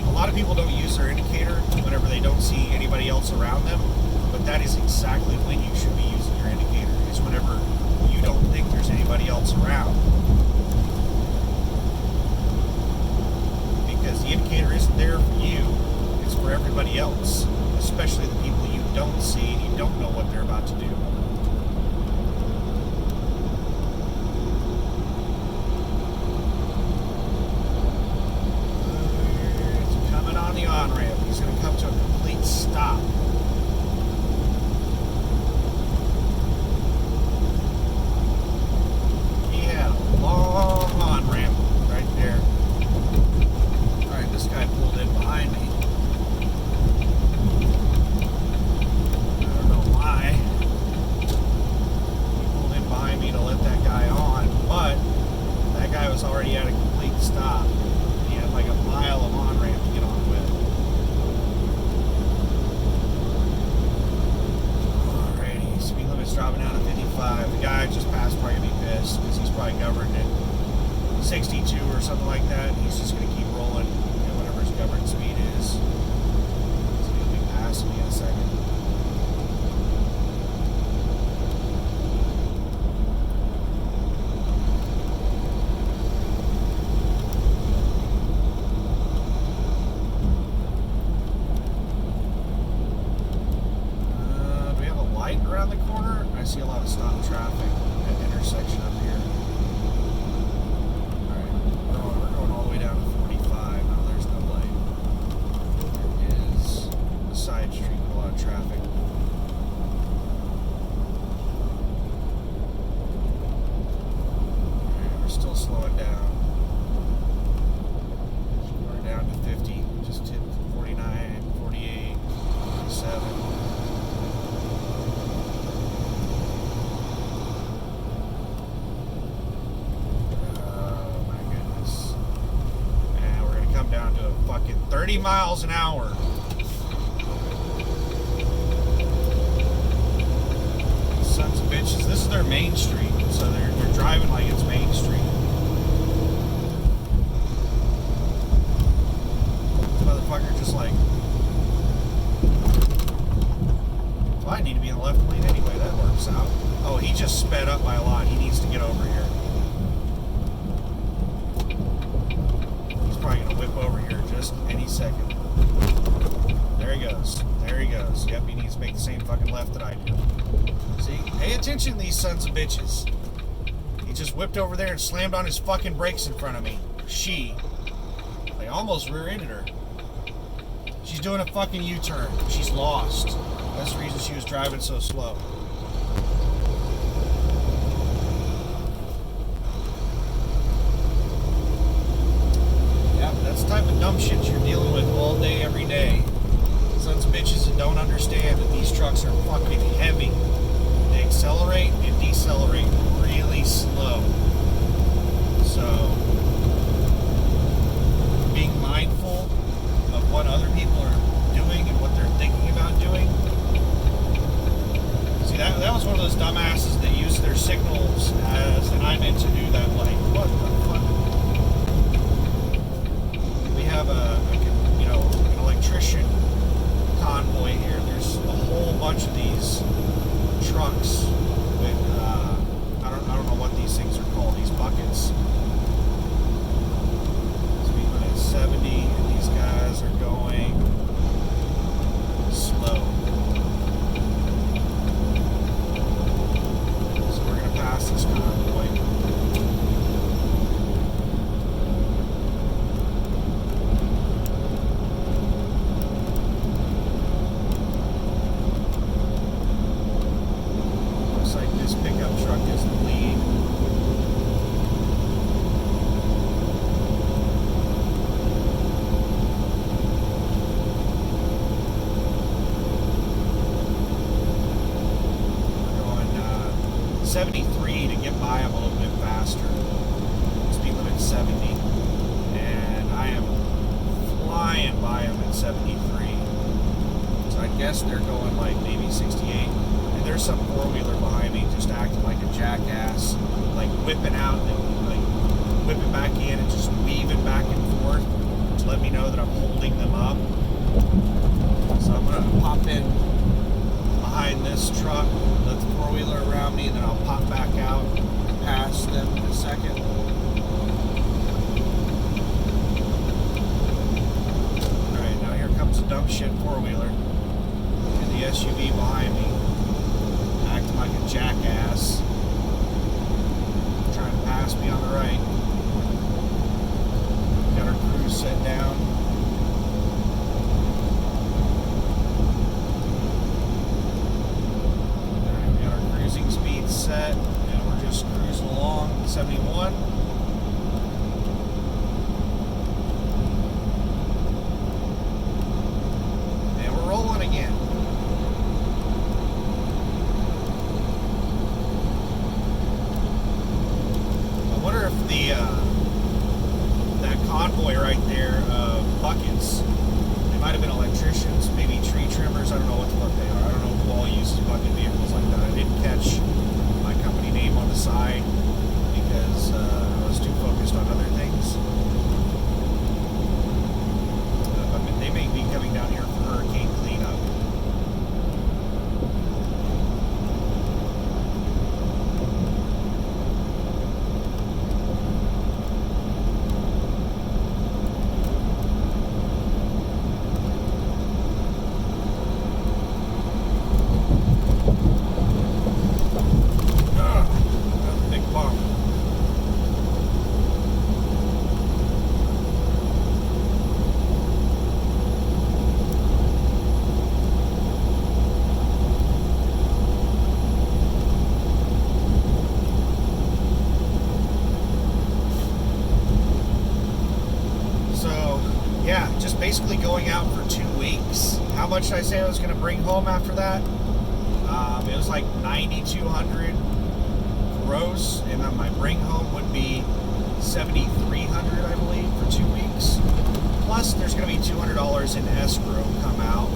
a lot of people don't use their indicator whenever they don't see anybody else around them, but that is exactly when you should be using your indicator, is whenever you don't think there's anybody else around. Because the indicator isn't there for you, it's for everybody else, especially the people you don't see and you don't know what they're about to do. It's coming on the on-ramp. He's going to come to a complete stop. He had a long on-ramp right there. Alright, this guy pulled in behind me. I don't know why. He pulled in behind me to let that guy on, but that guy was already at a complete stop. He had like a mile of on-ramp to get on with. Alrighty, speed limit's dropping down to 55. The guy just passed probably gonna be pissed because he's probably governed at 62 or something like that. He's just gonna keep rolling, you know, whatever his governed speed is. So he'll be passing me in a second. Do we have a light around the corner? I see a lot of stop traffic at the intersection up here. We're going all the way down to 45. No, there's no light. There is a side street with a lot of traffic. Alright, we're still slowing down. We're down to 50. Just hit 49, 48, 47. Down to a fucking 30 miles an hour. Sons of bitches. This is their main street, so they're driving like it's Main Street. This motherfucker just like, well, I need to be in the left lane anyway. That works out. Oh, he just sped up by a lot. He needs to get over here. Probably gonna whip over here just any second. There he goes. There he goes. Yep, he needs to make the same fucking left that I do. See? Pay attention, these sons of bitches. He just whipped over there and slammed on his fucking brakes in front of me. I almost rear-ended her. She's doing a fucking U-turn. She's lost. That's the reason she was driving so slow. That's the type of dumb shit you're dealing with all day, every day. Sons of bitches that don't understand that these trucks are fucking heavy. They accelerate and decelerate really slow. So, being mindful of what other people are doing and what driving by them at 73. So I guess they're going like maybe 68. And there's some four-wheeler behind me just acting like a jackass, like whipping out and like whipping back in and just weaving back and forth to let me know that I'm holding them up. So I'm gonna pop in behind this truck, let the four-wheeler around me, and then I'll pop back out and pass them in a second. Alright, now here comes a dump shit four-wheeler and the SUV behind me, acting like a jackass, trying to pass me on the right. Got our cruise set down. Set, and we're just cruising along 71. And we're rolling again. I wonder if that convoy right there of buckets, they might have been electricians, maybe tree trimmers, I don't know what the fuck they are. I don't know who all uses bucket vehicles like that. I didn't catch my company name on the side because I was too focused on other things. I mean, they may be coming down here for hurricane cleanup. Yeah, just basically going out for 2 weeks. How much did I say I was going to bring home after that? It was like 9,200 gross, and then my bring home would be 7,300, I believe, for 2 weeks. Plus, there's going to be $200 in escrow come out,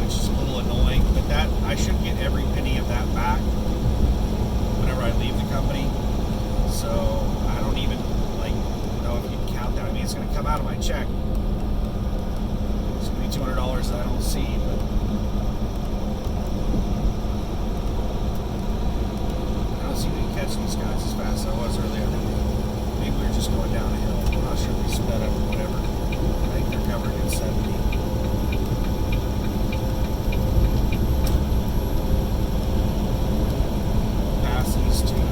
which is a little annoying, but that I should get every penny of that back whenever I leave the company. So I don't even know if you can count that. I mean, it's going to come out of my check. It's going to be $200 that I don't see, but I don't seem to catch these guys as fast as I was earlier. I think maybe we were just going down a hill. I'm not sure if they sped up or whatever. I think they're covering at 70. Pass these two,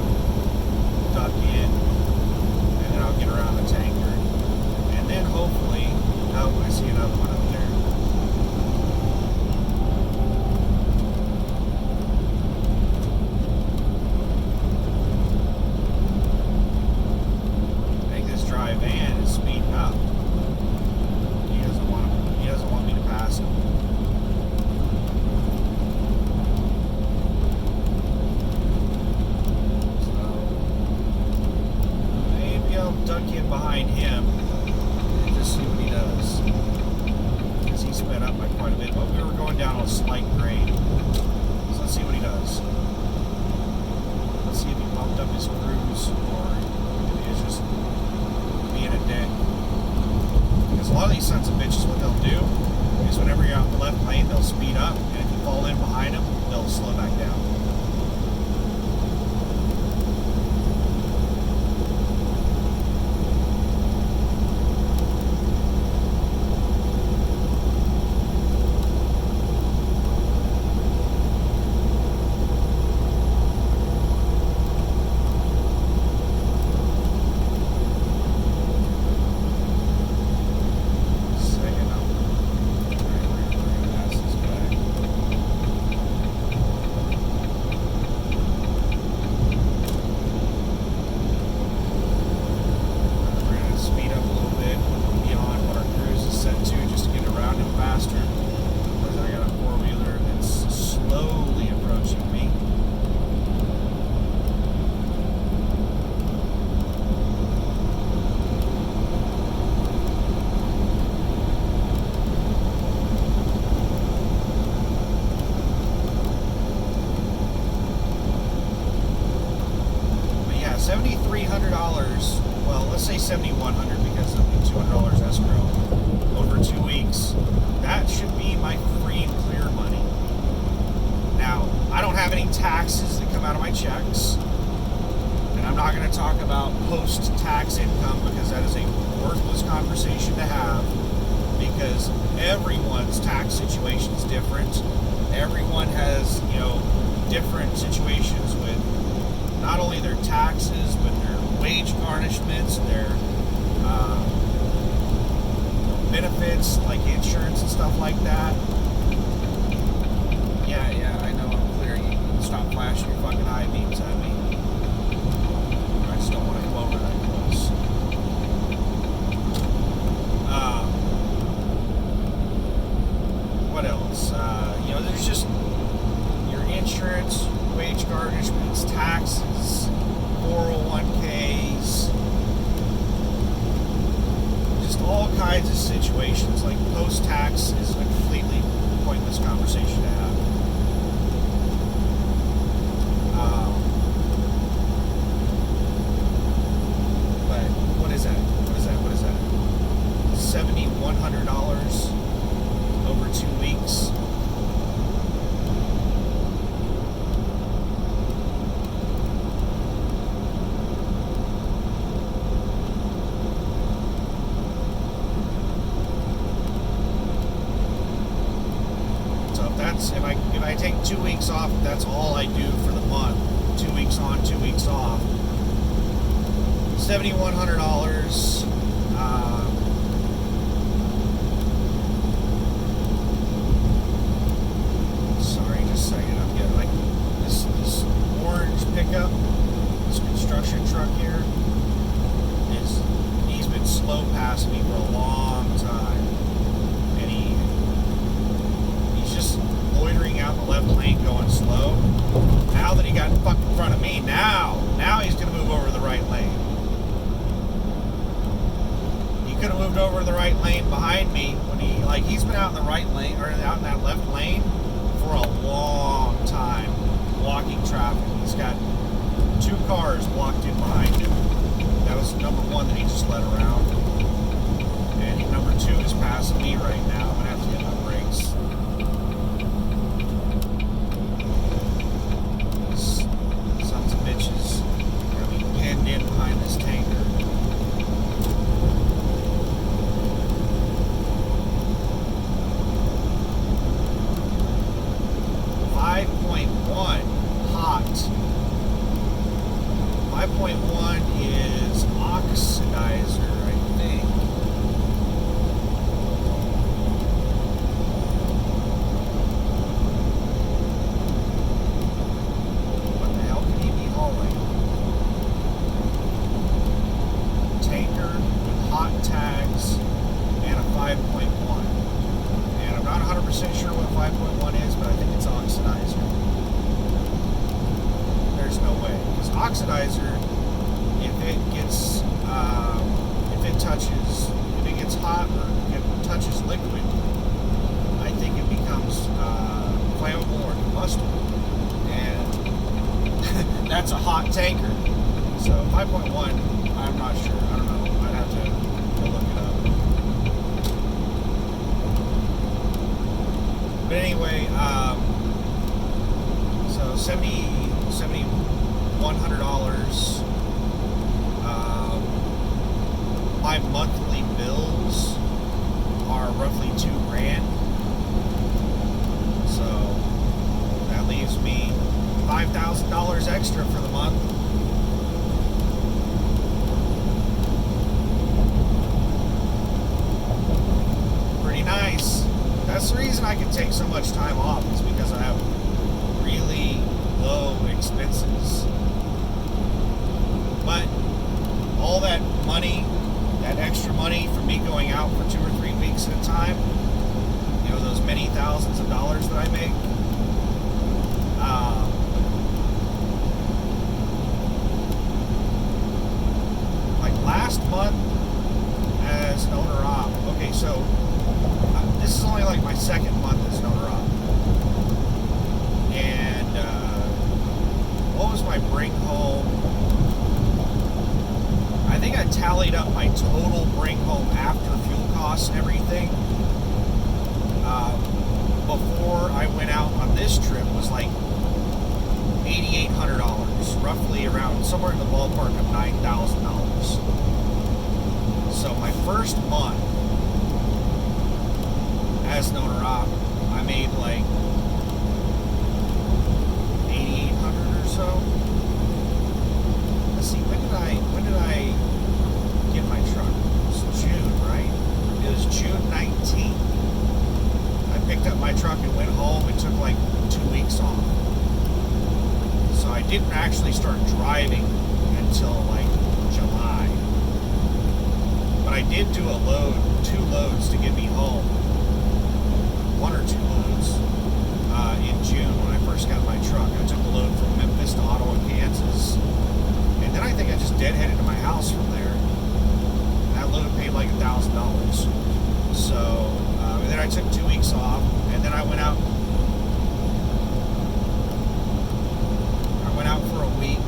duck in, and then I'll get around the tanker. And then hopefully, oh, I see another one up there. I think this dry van is speeding up. He doesn't want me to pass him. Duck in behind him and just see what he does, because he sped up by quite a bit, but we were going down a slight grade, so let's see what he does. Let's see if he bumped up his cruise or if he is just being a dick, because a lot of these sons of bitches, what they'll do is whenever you're out in the left lane, they'll speed up, and if you fall in behind them, they'll slow back down. paychecks. And I'm not going to talk about post-tax income because that is a worthless conversation to have, because everyone's tax situation is different. Everyone has, different situations with not only their taxes, but their wage garnishments, their benefits like insurance and stuff like that. Yeah, I know I'm clear. You can stop flashing your fucking high beams at me. I just don't want to come over that close. What else? There's just your insurance, wage garnishments, taxes, 401ks, just all kinds of situations. Like post-tax is a completely pointless conversation to have. But what is that? $7,100 over 2 weeks. If I take 2 weeks off, that's all I do for the month. 2 weeks on, 2 weeks off. $7,100. Sorry, just a second. I'm getting like this orange pickup, this construction truck here. He's been slow passing me for a long time, and he's just loitering out in the left lane, going slow. Now that he got fucked in front of me, now he's gonna move over to the right lane. He could have moved over to the right lane behind me when he's been out in the right lane or out in that left lane for a long time, blocking traffic. He's got 2 cars blocked in behind him. That was number 1 that he just let around, and number 2 is passing me right now. I'm gonna have to get my brakes. Sons of bitches got me pinned in behind this tanker. Hot. 5.1 is oxidizer, I think. What the hell can he be hauling? Tanker with hot tags and a 5.1. And I'm not 100% sure what 5.1 is, but I think it's oxidizer. There's no way. Because oxidizer, if it gets hot or it touches liquid, I think it becomes flammable or combustible. And that's a hot tanker. So 5.1, I'm not sure. I don't know. I'd have to look it up. But anyway, so $7,100. My monthly bills are roughly $2,000. So that leaves me $5,000 extra for the month. Pretty nice. That's the reason I can take so much time off, is because I have really low expenses. But all that money, that extra money for me going out for 2 or 3 weeks at a time, those many thousands of dollars that I make, like last month as an owner-op, okay, so this is only like my 2nd month as an owner-op, and what was my bring home? I think I tallied up my total bring home after fuel costs and everything before I went out on this trip was like $8,800. roughly around somewhere in the ballpark of $9,000. So my first month as an owner-op, I made like 8,800 or so. Let's see, when did I get my truck? It was June, right? It was June 19th. I picked up my truck and went home and took like 2 weeks off. So I didn't actually start driving until like July. But I did do a load, 2 loads to get me home. 1 or 2 loads in June when I first got my truck. I took a load from Memphis to Ottawa, Kansas. And then I think I just deadheaded to my house from there. And that load paid like $1,000. So, and then I took 2 weeks off, and then I went out for a week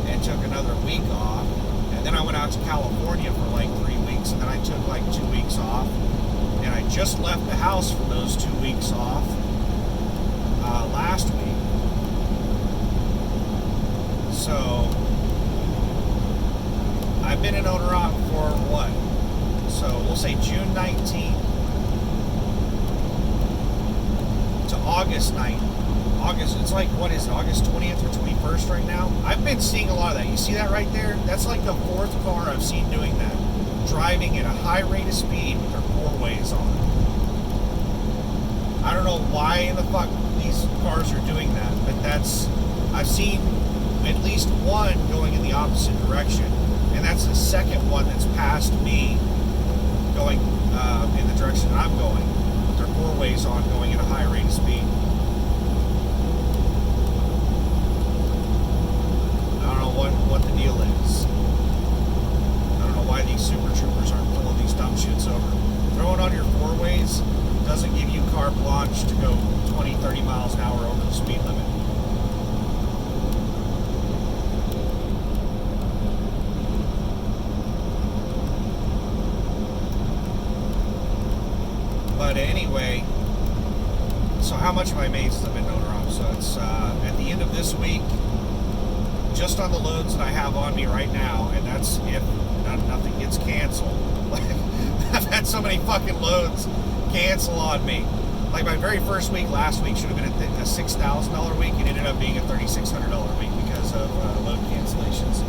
and took another week off, and then I went out to California for like 3 weeks, and then I took like 2 weeks off, and I just left the house for those 2 weeks off last week. So I've been an owner-op for what? So we'll say June 19th to August 9th. It's like, what is it, August 20th or 21st right now? I've been seeing a lot of that. You see that right there? That's like the 4th car I've seen doing that. Driving at a high rate of speed with their 4-ways on. I don't know why in the fuck these cars are doing that, but I've seen at least one going in the opposite direction, and that's the second one that's passed me going in the direction I'm going, with their 4-ways on, going at a high rate of speed. What the deal is. I don't know why these super troopers aren't pulling these dumb shits over. Throwing on your 4-ways doesn't give you carte blanche to go 20, 30 miles an hour over the speed limit. But anyway, so how much have I made since I've been owner-op? So it's at the end of this week, just on the loads that I have on me right now, and that's if nothing gets canceled. I've had so many fucking loads cancel on me. Like my very first week last week should have been a $6,000 week. It ended up being a $3,600 week because of load cancellations.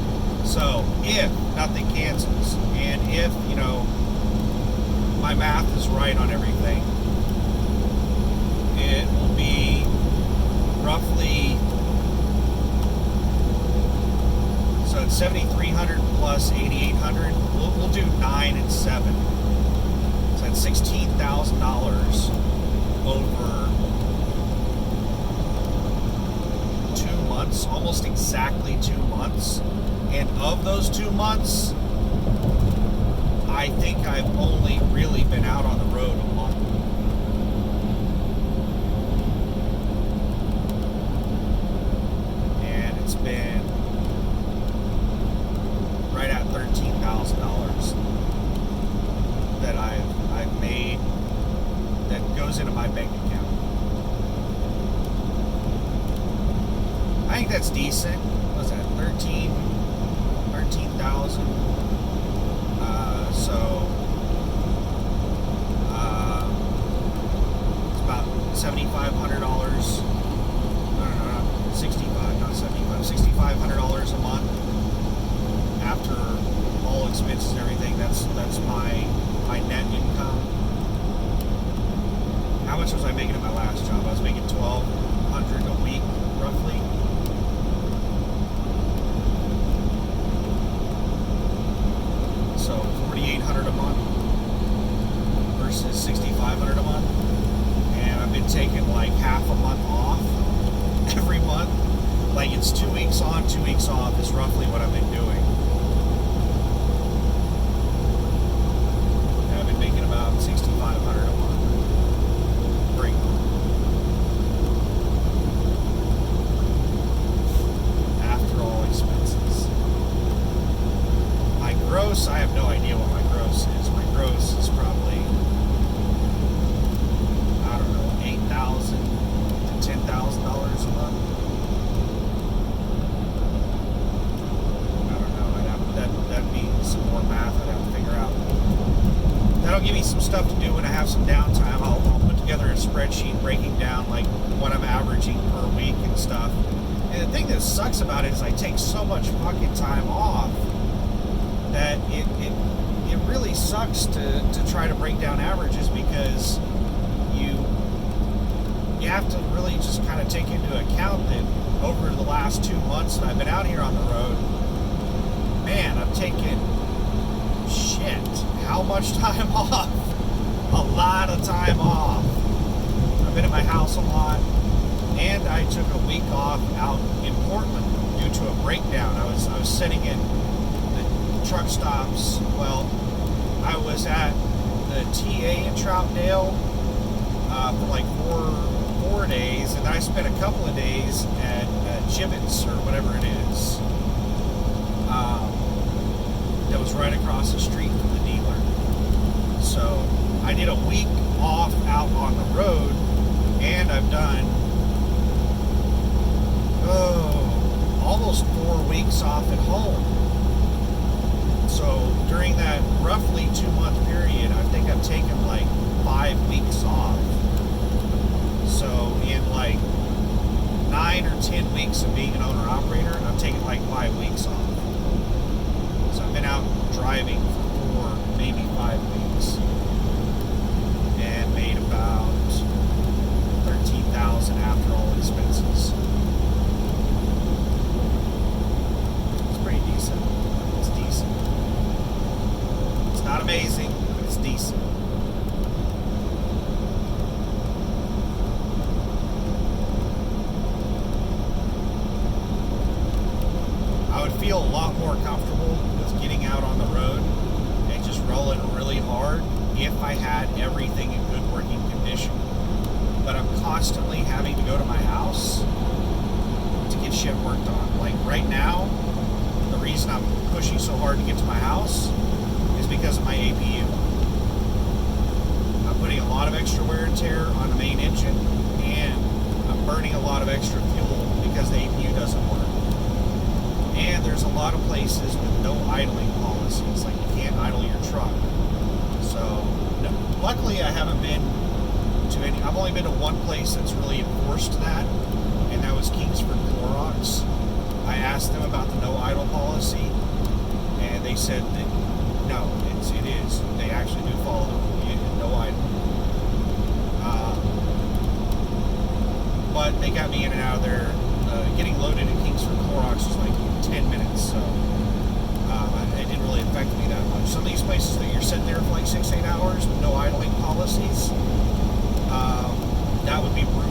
So if nothing cancels, and if, you know, my math is right on everything, it will be roughly, so it's 7,300 plus 8,800. We'll do 9 and 7. So that's $16,000 over 2 months, almost exactly 2 months. And of those 2 months, I think I've only really been out on the road a month. And it's been right at $13,000 that I've made that goes into my bank account. I think that's decent. What was that? 13,000. So it's about $7,500. No, 65, not 75. $6,500 a month after all expenses and everything. That's my net income. How much was I making at my last job? I was making $1,200 a week, roughly. So $4,800 a month versus $6,500 a month. And I've been taking like half a month off every month. Like it's 2 weeks on, 2 weeks off is roughly what I've been doing. And I've been making about $6,500 a month. Break. After all expenses. My gross, I have no idea what my gross is. My gross is probably, I don't know, $8,000 to $10,000 a month. that'll give me some stuff to do when I have some downtime. I'll put together a spreadsheet breaking down like what I'm averaging per week and stuff. And the thing that sucks about it is I take so much fucking time off that it really sucks to try to break down averages, because you have to really just kind of take into account that over the last 2 months that I've been out here on the road, man, I've taken how much time off? A lot of time off. I've been at my house a lot, and I took a week off out in Portland due to a breakdown. I was sitting in the truck stops. Well, I was at the TA in Troutdale for like four days, and then I spent a couple of days at Gibbets or whatever it is. That was right across the street from the dealer. So I did a week off out on the road, and I've done almost 4 weeks off at home. So during that roughly 2-month period, I think I've taken like 5 weeks off. So in like 9 or 10 weeks of being an owner-operator, I've taken like 5 weeks off. So I've been out driving for 4, maybe 5 weeks, and made about $13,000 after all expenses. It's pretty decent. It's decent. It's not amazing, but it's decent. I would feel a lot more comfortable with getting out on the road and just rolling really hard if I had everything in good working condition. But I'm constantly having to go to my house to get shit worked on. Like right now, the reason I'm pushing so hard to get to my house is because of my APU. I'm putting a lot of extra wear and tear on the main engine, and I'm burning a lot of extra fuel because the APU doesn't work. And there's a lot of places with no idling policies, like you can't idle your truck. So, luckily I haven't been to any. I've only been to one place that's really enforced that, and that was Kingsford Clorox. I asked them about the no idle policy, and they said that no, it is. They actually do follow the rule, no idle. But they got me in and out of there. Getting loaded at Kingsford Clorox was like 10 minutes, so it didn't really affect me that much. Some of these places that you're sitting there for like 6-8 hours with no idling policies, that would be brutal.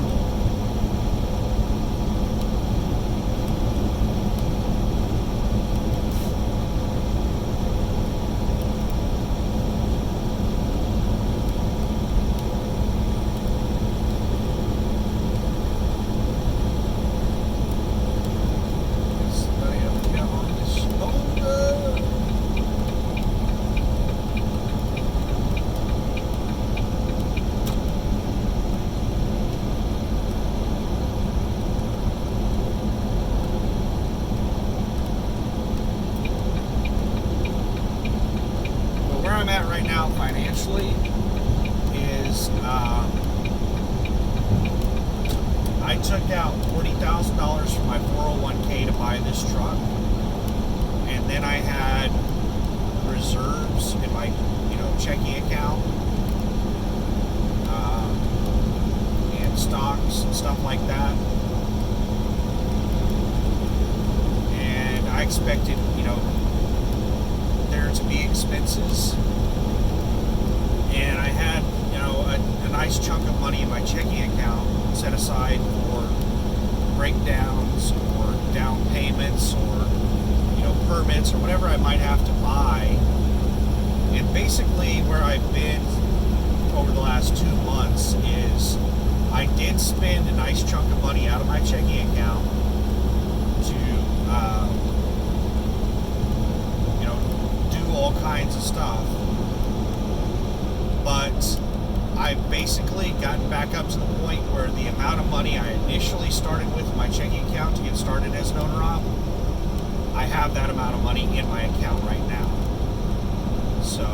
I'm at right now financially is I took out $40,000 from my 401k to buy this truck, and then I had reserves in my checking account and stocks and stuff like that, and I expected there to be expenses, and I had a nice chunk of money in my checking account set aside for breakdowns or down payments or permits or whatever I might have to buy. And basically where I've been over the last 2 months is I did spend a nice chunk of money out of my checking account to all kinds of stuff, but I've basically gotten back up to the point where the amount of money I initially started with my checking account to get started as an owner-op, I have that amount of money in my account right now. So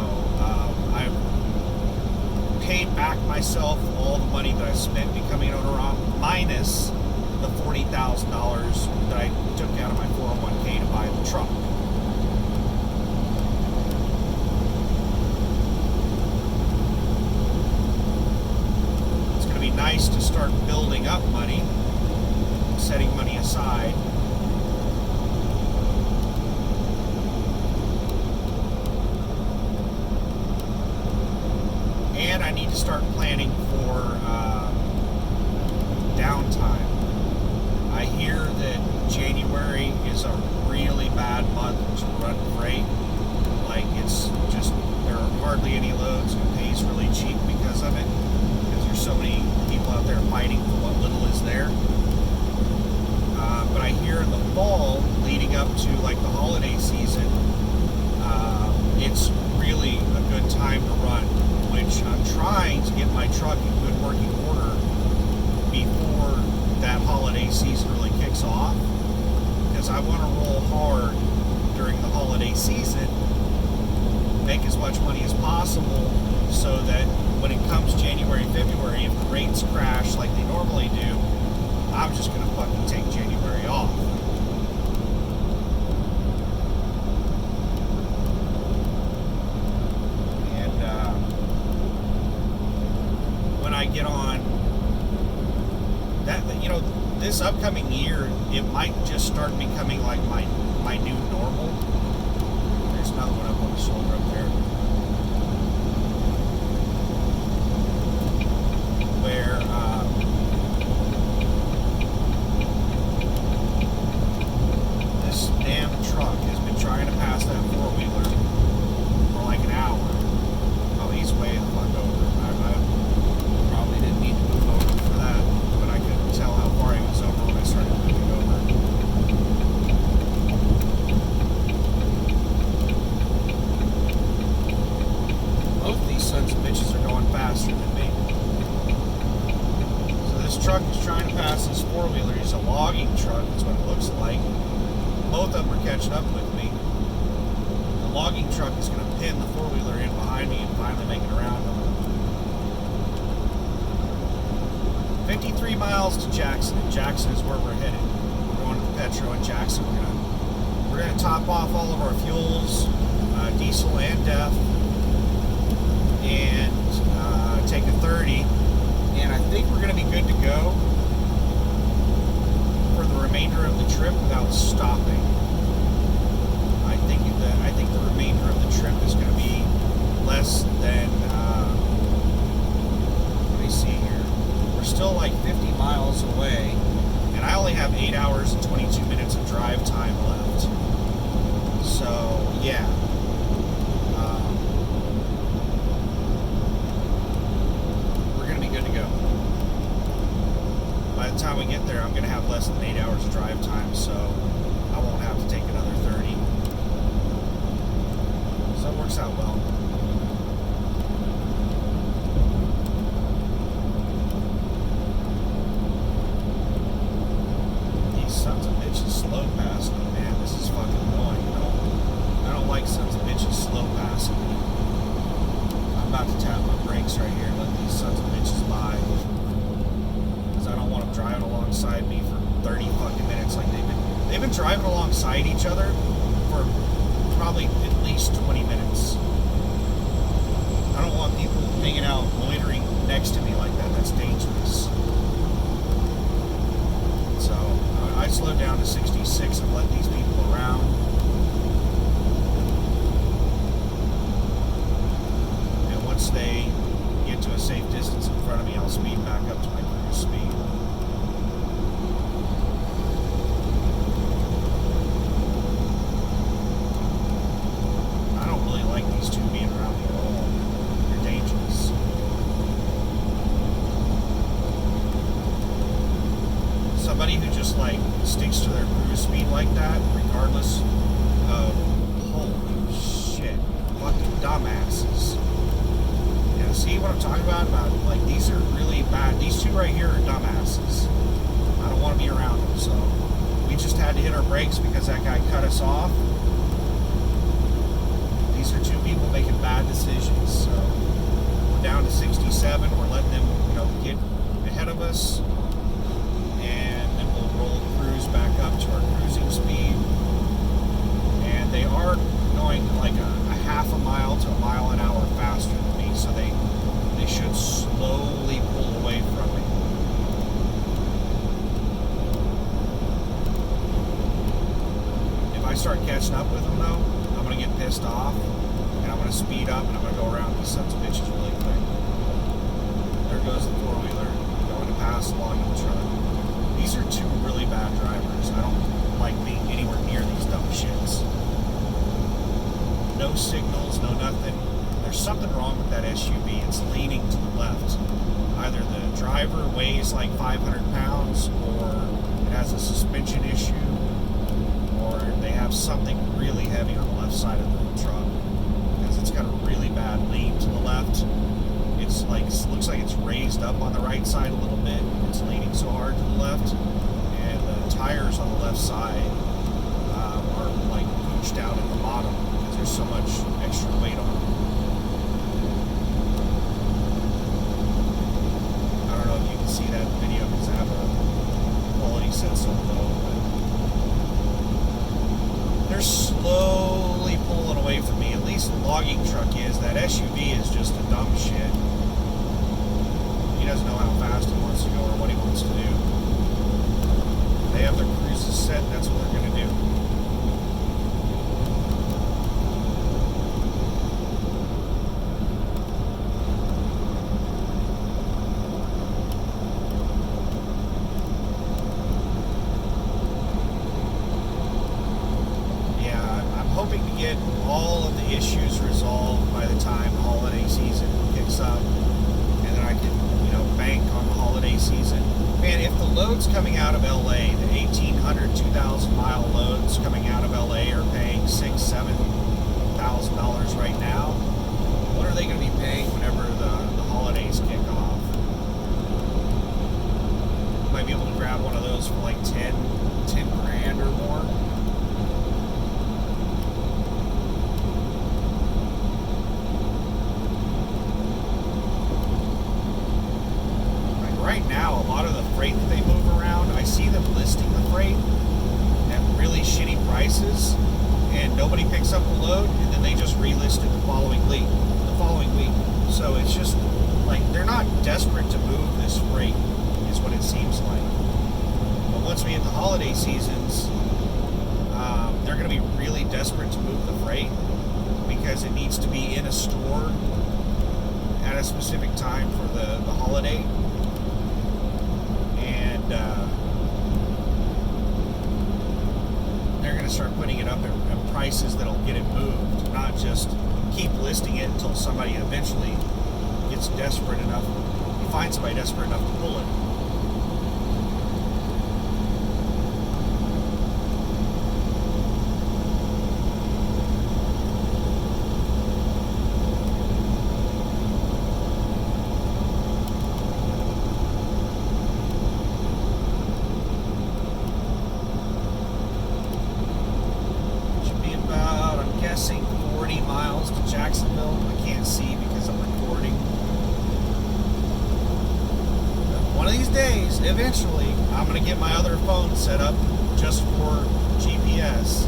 back myself all the money that I spent becoming an owner minus the $40,000 that I took out of my 401k to buy the truck. It's going to be nice to start building up money, setting money aside. And I need to start planning for downtime. I hear that January is a really bad month to run freight. Like, it's just, there are hardly any loads. It pays really cheap because of it, because there's so many people out there fighting for what little is there. But I hear in the fall, leading up to like the holiday season, it's really a good time to run, which I'm trying to get my truck in good working order before that holiday season really kicks off, because I want to roll hard during the holiday season, make as much money as possible, so that when it comes January, February, if the rates crash like they normally do, I'm just going to fucking take January off. When I get on that, you know, this upcoming year, it might just start becoming like my new normal. There's another one up on the shoulder up there, where this damn truck has been trying to pass that four-wheeler for like an hour. Oh, he's way the fuck over. I probably didn't need to move over for that, but I couldn't tell how far he was over when I started moving over. Both these sons of bitches are going faster than me. So this truck is trying to pass this four-wheeler. He's a logging truck, that's what it looks like. Both of them are catching up with me. The logging truck is going to pin the four-wheeler in behind me and finally make it around them. 53 miles to Jackson, and Jackson is where we're headed. We're going to the Petro in Jackson. We're gonna top off all of our fuels, diesel and DEF, and take a 30. And I think we're gonna be good to go for the remainder of the trip without stopping. I think the remainder of the trip is gonna be less than. Let me see here. We're still like 50 miles away, and I only have 8 hours and 22 minutes of drive time left. So, yeah. We're going to be good to go. By the time we get there, I'm going to have less than 8 hours of drive time, so I won't have to take another 30. So it works out well. Sons of bitches slow passing me, man. This is fucking annoying. I don't like sons of bitches slow passing me. I'm about to tap my brakes right here and let these sons of bitches by, because I don't want them driving alongside me for 30 fucking minutes. Like they've been driving alongside each other for probably at least 20 minutes. I don't want people hanging out loitering next to me like that. That's dangerous. So I slowed down to 66 and let these people around. And once they get to a safe distance in front of me, I'll speed back up to my cruise speed. I don't really like these two being around me at all. They're dangerous. Somebody who just like sticks to their cruise speed like that, regardless of, holy shit, fucking dumbasses. Yeah, see what I'm talking about? Like, these are really bad. These two right here are dumbasses. I don't want to be around them, so we just had to hit our brakes because that guy cut us off. These are two people making bad decisions, so we're down to 67. catching up with them though, I'm gonna get pissed off and I'm gonna speed up and I'm gonna go around these sons of bitches really quick. There goes the four-wheeler going to pass the logging truck. These are two really bad drivers. I don't like being anywhere near these dumb shits. No signals, no nothing. There's something wrong with that SUV. It's leaning to the left. Either the driver weighs like 500 pounds, or it has a suspension issue, or they have something really heavy on the left side of the truck, because it's got a really bad lean to the left. It's like, looks like it's raised up on the right side a little bit. It's leaning so hard to the left, and the tires on the left side are like pooched out at the bottom because there's so much extra weight on them. I don't know if you can see that in the video because I have a quality sensor low, but they're slowly pulling away from me. At least the logging truck is. That SUV is just a dumb shit. He doesn't know how fast he wants to go or what he wants to do. They have their cruises set, and that's what they're going to do. Yeah, I'm hoping to get all of the issues resolved by the time the holiday season kicks up, and then I can, bank on the holiday season. Man, if the loads coming out of LA, the 1,800, 2,000 mile loads coming out of LA are paying $6,000, $7,000 right now, what are they going to be paying whenever the holidays kick off? Might be able to grab one of those for like 10 grand or more. Right now, a lot of the freight that they move around, I see them listing the freight at really shitty prices, and nobody picks up the load, and then they just relist it the following week. So it's just like they're not desperate to move this freight, is what it seems like. But once we hit the holiday seasons, they're going to be really desperate to move the freight because it needs to be in a store at a specific time for the holiday. They're going to start putting it up at prices that'll get it moved, not just keep listing it until somebody eventually gets desperate enough. You find somebody desperate enough to pull it. Guessing 40 miles to Jacksonville. I can't see because I'm recording. But one of these days, eventually, I'm going to get my other phone set up just for GPS.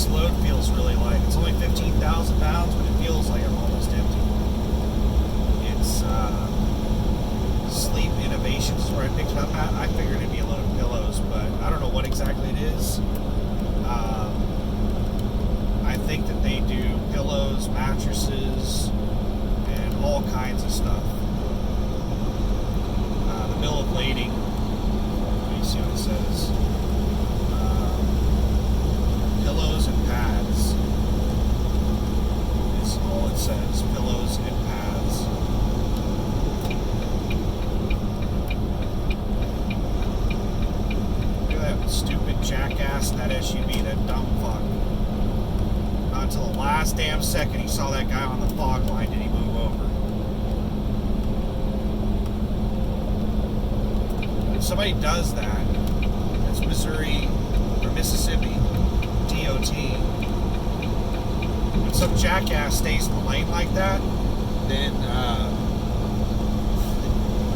this load feels really light. It's only 15,000 pounds, but it feels like I'm almost empty. It's Sleep Innovations is where I picked it up at. I figured it'd be a load of pillows, but I don't know what exactly it is. I think that they do pillows, mattresses, and all kinds of stuff. The bill of lading, let me see what it says. Pillows and pads is all it says. Pillows and pads. Look at that stupid jackass in that SUV, that dumb fuck. Not until the last damn second he saw that guy on the fog line did he move over. If somebody does that, that's Missouri or Mississippi DOT. When some jackass stays in the lane like that, then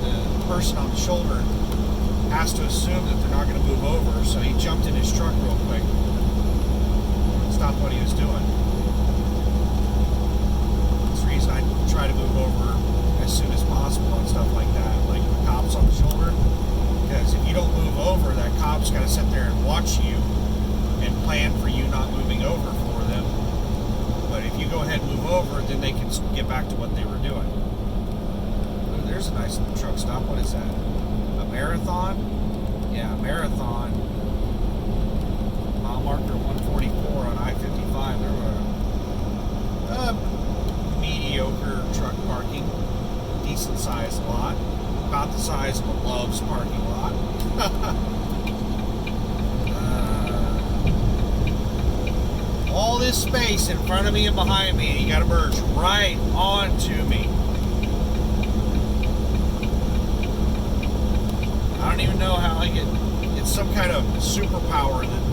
the person on the shoulder has to assume that they're not going to move over, so he jumped in his truck real quick, stopped what he was doing. That's the reason I try to move over as soon as possible and stuff like that, like the cops on the shoulder, because if you don't move over, that cop's got to sit there and watch you and plan for you not moving over for them. But if you go ahead and move over, then they can get back to what they were doing. Ooh, there's a nice little truck stop. What is that? A Marathon? Yeah, a Marathon. Mile marker 144 on I-55. There were mediocre truck parking. Decent sized lot. About the size of a Love's parking lot. All this space in front of me and behind me, and you got to merge right onto me. I don't even know how I get. It's some kind of superpower that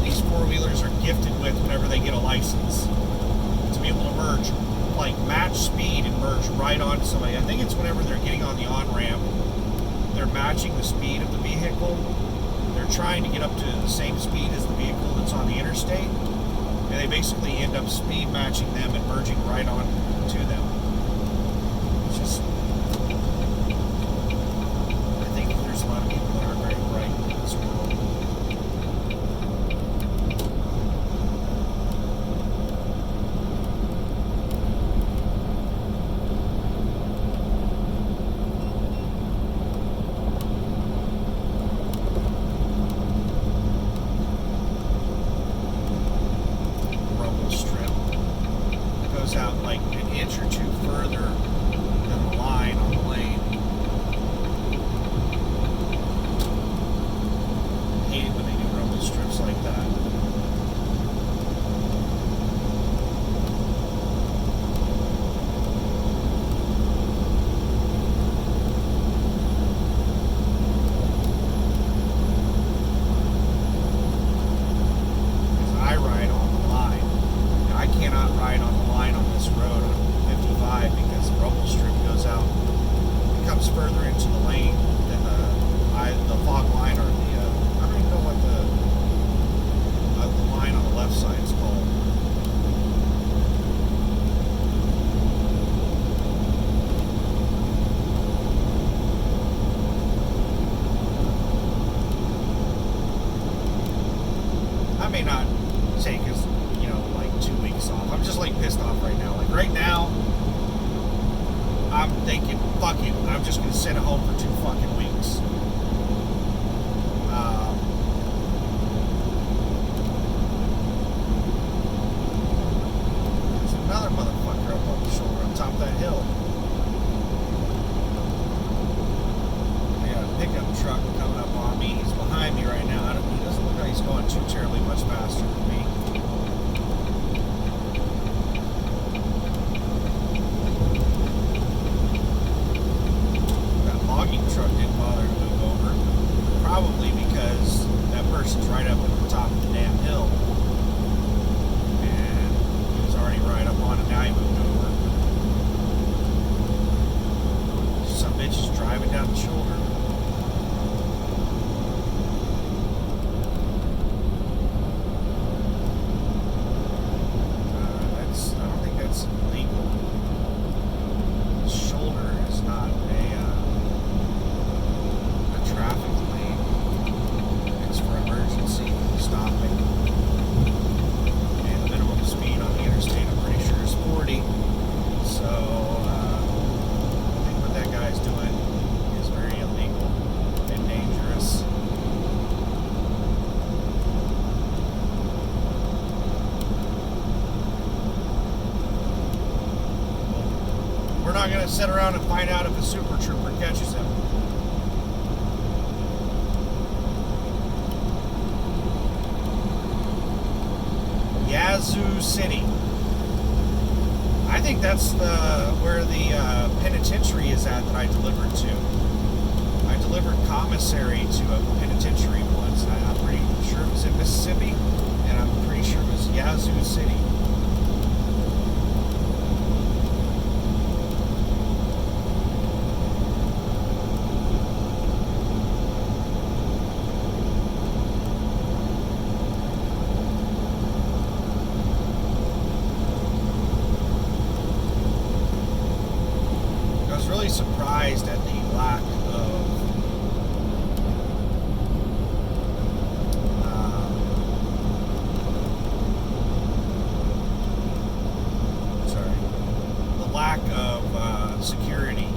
these four-wheelers are gifted with whenever they get a license, to be able to merge, like match speed and merge right onto somebody. I think it's whenever they're getting on the on-ramp, they're matching the speed of the vehicle. They're trying to get up to the same speed as the vehicle that's on the interstate. And they basically end up speed matching them and merging right on to them. It's just, I think there's a lot of people that aren't very bright in this world. Out like an inch or two further than the line on the lane. I hate it when they do rumble strips like that. Because I ride on the line. I cannot ride on the line on this road on 55 because the rumble strip goes out, it comes further into the lane than the fog line, or the I don't even know what the line on the left side is called. I may not take as, like 2 weeks off. I'm just like pissed off right now. Like right now, I'm thinking, fuck it, I'm just gonna sit at home for 2 fucking weeks. There's another motherfucker up on the shoulder on top of that hill. I got a pickup truck coming up on me. He's behind me right now. He doesn't look like he's going too terribly much faster than me. That logging truck didn't bother to move not going to sit around and find out if a super trooper catches him. Yazoo City. I think that's where the penitentiary is at that I delivered to. I delivered commissary to a penitentiary once. I'm pretty sure it was in Mississippi, and I'm pretty sure it was Yazoo City. Really surprised at the lack of security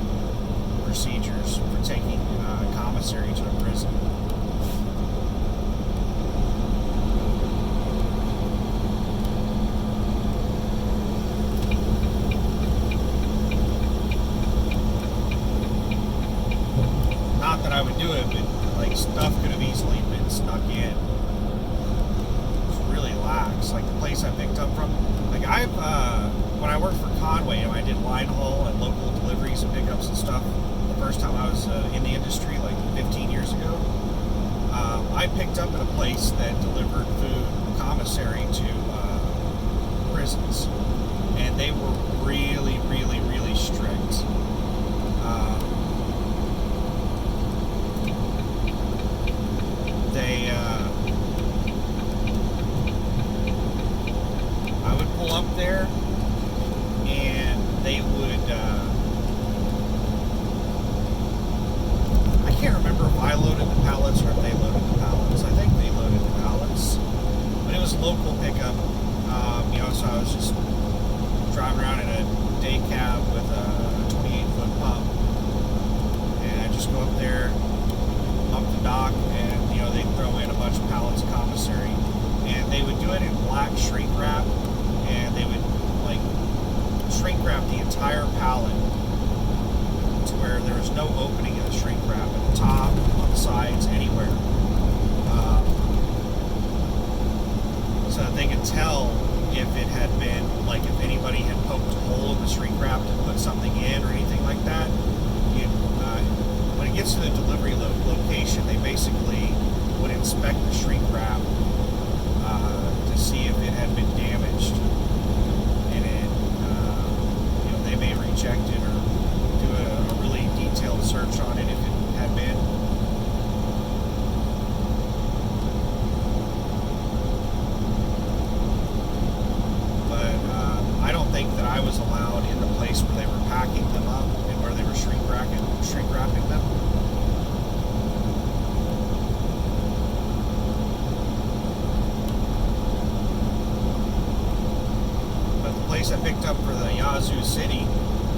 procedures for taking commissary to a prison. Not that I would do it, but like stuff could have easily been snuck in. It's really lax. Like the place I picked up from, like when I worked for Conway and I did line haul and local deliveries and pickups and stuff, the first time I was in the industry, like 15 years ago, I picked up at a place that delivered food commissary to prisons, and they were really, really, really strict. I would pull up there, and they would, I can't remember if I loaded the pallets or if they loaded the pallets. I think they loaded the pallets, but it was local pickup, so I was just driving around in a day cab with a 28-foot pump, and I just go up there, up the dock, and they'd throw in a bunch of pallets of commissary, and they would do it in black shrink wrap, and they would like shrink wrap the entire pallet to where there was no opening in the shrink wrap at the top, on the sides, anywhere, so that they could tell if it had been, like if anybody had poked a hole in the shrink wrap to put something in or anything like that. When it gets to the delivery location, they basically would inspect the shrink wrap to see if it had been damaged, and they may reject it or do a really detailed search on it if it had been. But I don't think that I was allowed in the place where they were packing them up and where they were shrink wrapping them. I picked up for the Yazoo City,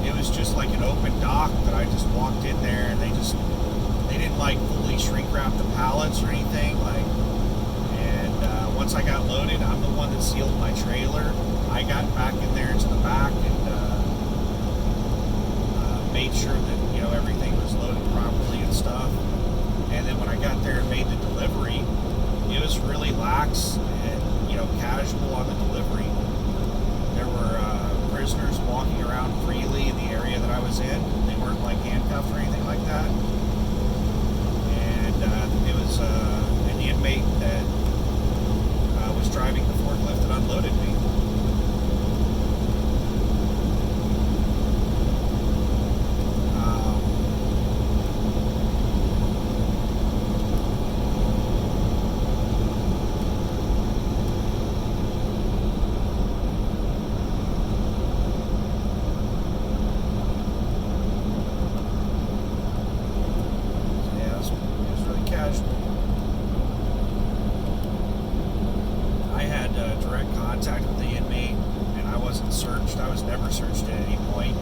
it was just like an open dock that I just walked in there, and they didn't like fully shrink wrap the pallets or anything, and once I got loaded, I'm the one that sealed my trailer. I got back in there to the back and made sure that everything was loaded properly and stuff, and then when I got there and made the delivery, it was really lax and casual on the delivery. There were prisoners walking around freely in the area that I was in. They weren't like handcuffed or anything like that. And it was an inmate that was driving the forklift that unloaded me. I had direct contact with the inmate, and I wasn't searched. I was never searched at any point.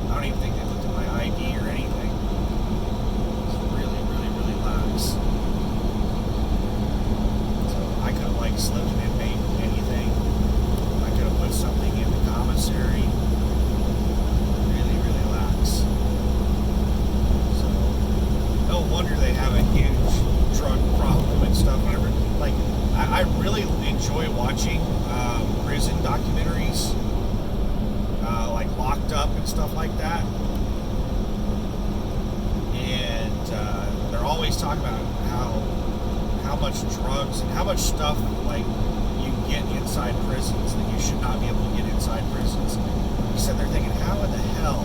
I don't even think they looked at my ID or anything. It was really, really, really lax. So I could have slipped an inmate anything. I could have put something in the commissary. Really, really lax. up and stuff like that. And they're always talking about how much drugs and how much stuff like you get inside prisons that you should not be able to get inside prisons. You said they're thinking, how in the hell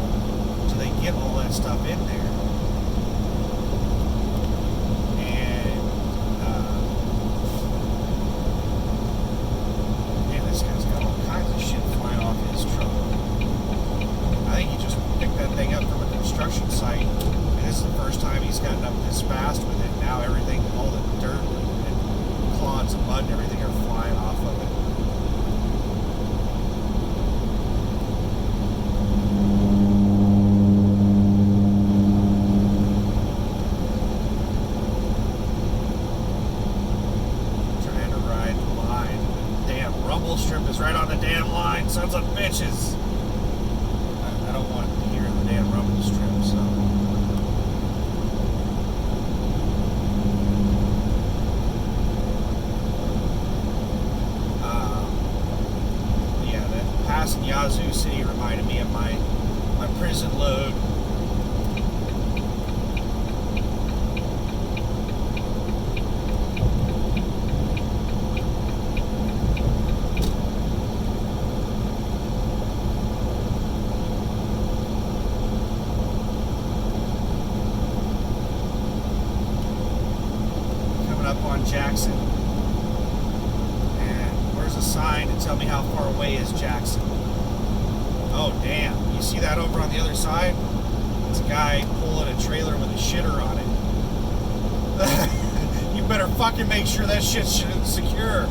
do they get all that stuff in there? And man, this guy's got all kinds of shit flying off his truck. I think he just picked that thing up from a construction site, and this is the first time he's gotten up this fast with it. Now everything, all the dirt and clods and mud and everything are flying off of it. Trying to ride the line. Damn rumble strip is right on the damn line. Sons of bitches. I don't want to hear the damn rumble strip, so. In Yazoo City reminded me of my prison load. Coming up on Jackson. And where's a sign to tell me how far away is Jackson? Oh, damn. You see that over on the other side? It's a guy pulling a trailer with a shitter on it. You better fucking make sure that shit's secure.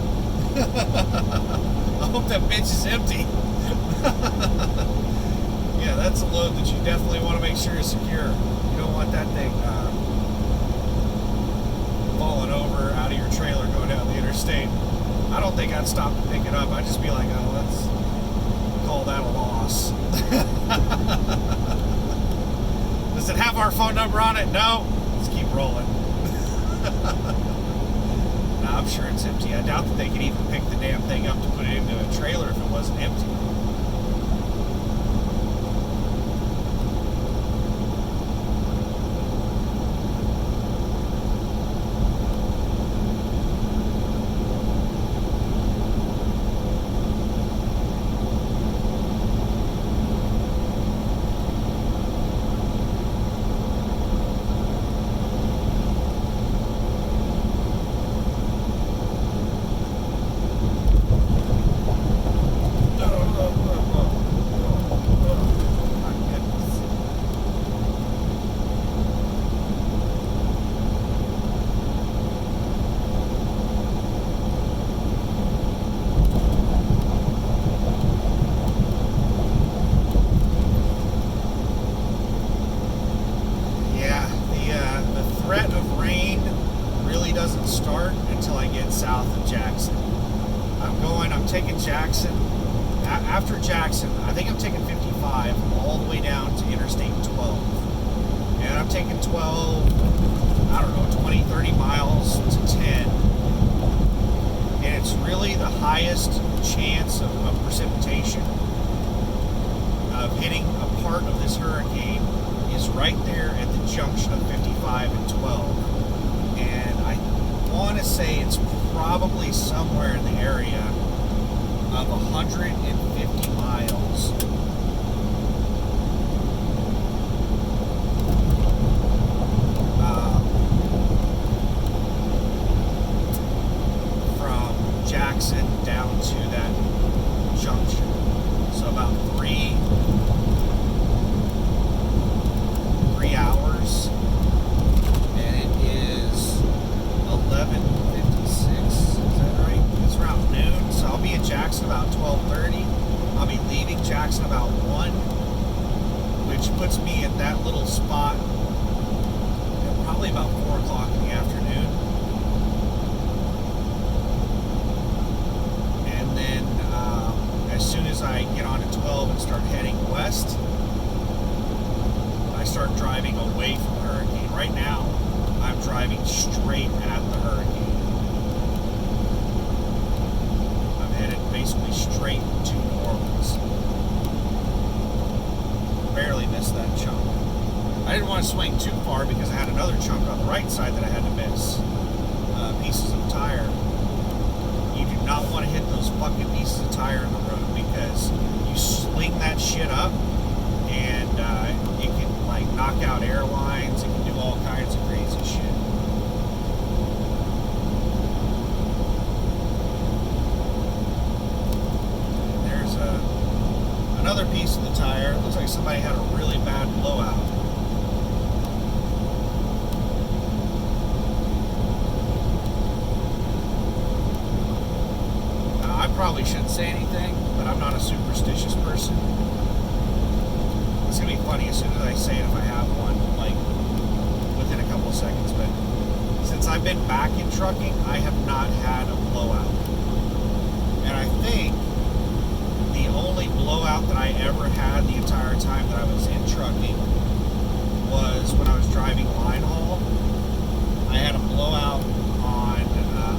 I hope that bitch is empty. Yeah, that's a load that you definitely want to make sure is secure. You don't want that thing falling over out of your trailer going down the interstate. I don't think I'd stop to pick it up. I'd just be like, oh, let's call that a loss. Does it have our phone number on it? No. Let's keep rolling. Nah, I'm sure it's empty. I doubt that they could even pick the damn thing up to put it into a trailer if it wasn't empty. Doesn't start until I get south of Jackson. I'm taking Jackson. After Jackson, I think I'm taking 55 all the way down to Interstate 12. And I'm taking 12, I don't know, 20, 30 miles to 10. And it's really the highest chance of precipitation of hitting a part of this hurricane is right there at the junction of 55 and 12. And I want to say it's probably somewhere in the area of 150 miles. From Jackson down to that junction. So about 3 hours. 11:56, is that right? It's around noon, so I'll be in Jackson about 12:30. I'll be leaving Jackson about 1, which puts me at that little spot at probably about 4 o'clock in the afternoon. And then as soon as I get on to 12 and start heading west, I start driving away from the hurricane. Right now, I'm driving straight at the hurricane. I'm headed basically straight to New Orleans. want to swing too far because I had another chunk on the right side that I had to miss. Pieces of tire. You do not want to hit those fucking pieces of tire in the road because you sling that shit up and it can like knock out airlines. It can do all kinds of crazy shit. There's another piece of the tire. It looks like somebody had a really bad blowout. Probably shouldn't say anything, but I'm not a superstitious person. It's gonna be funny as soon as I say it if I have one, like within a couple of seconds. But since I've been back in trucking, I have not had a blowout. And I think the only blowout that I ever had the entire time that I was in trucking was when I was driving line haul. I had a blowout on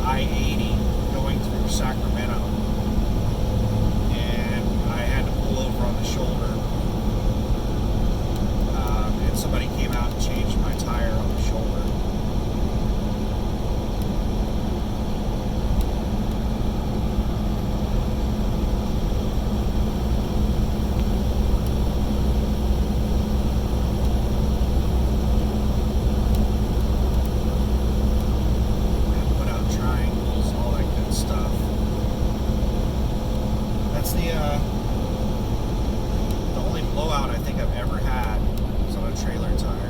I-80 going through Sacramento. On the shoulder, and somebody came out and changed my tire on the shoulder. And put out triangles, all that good stuff. That's the blowout I think I've ever had was on a trailer tire.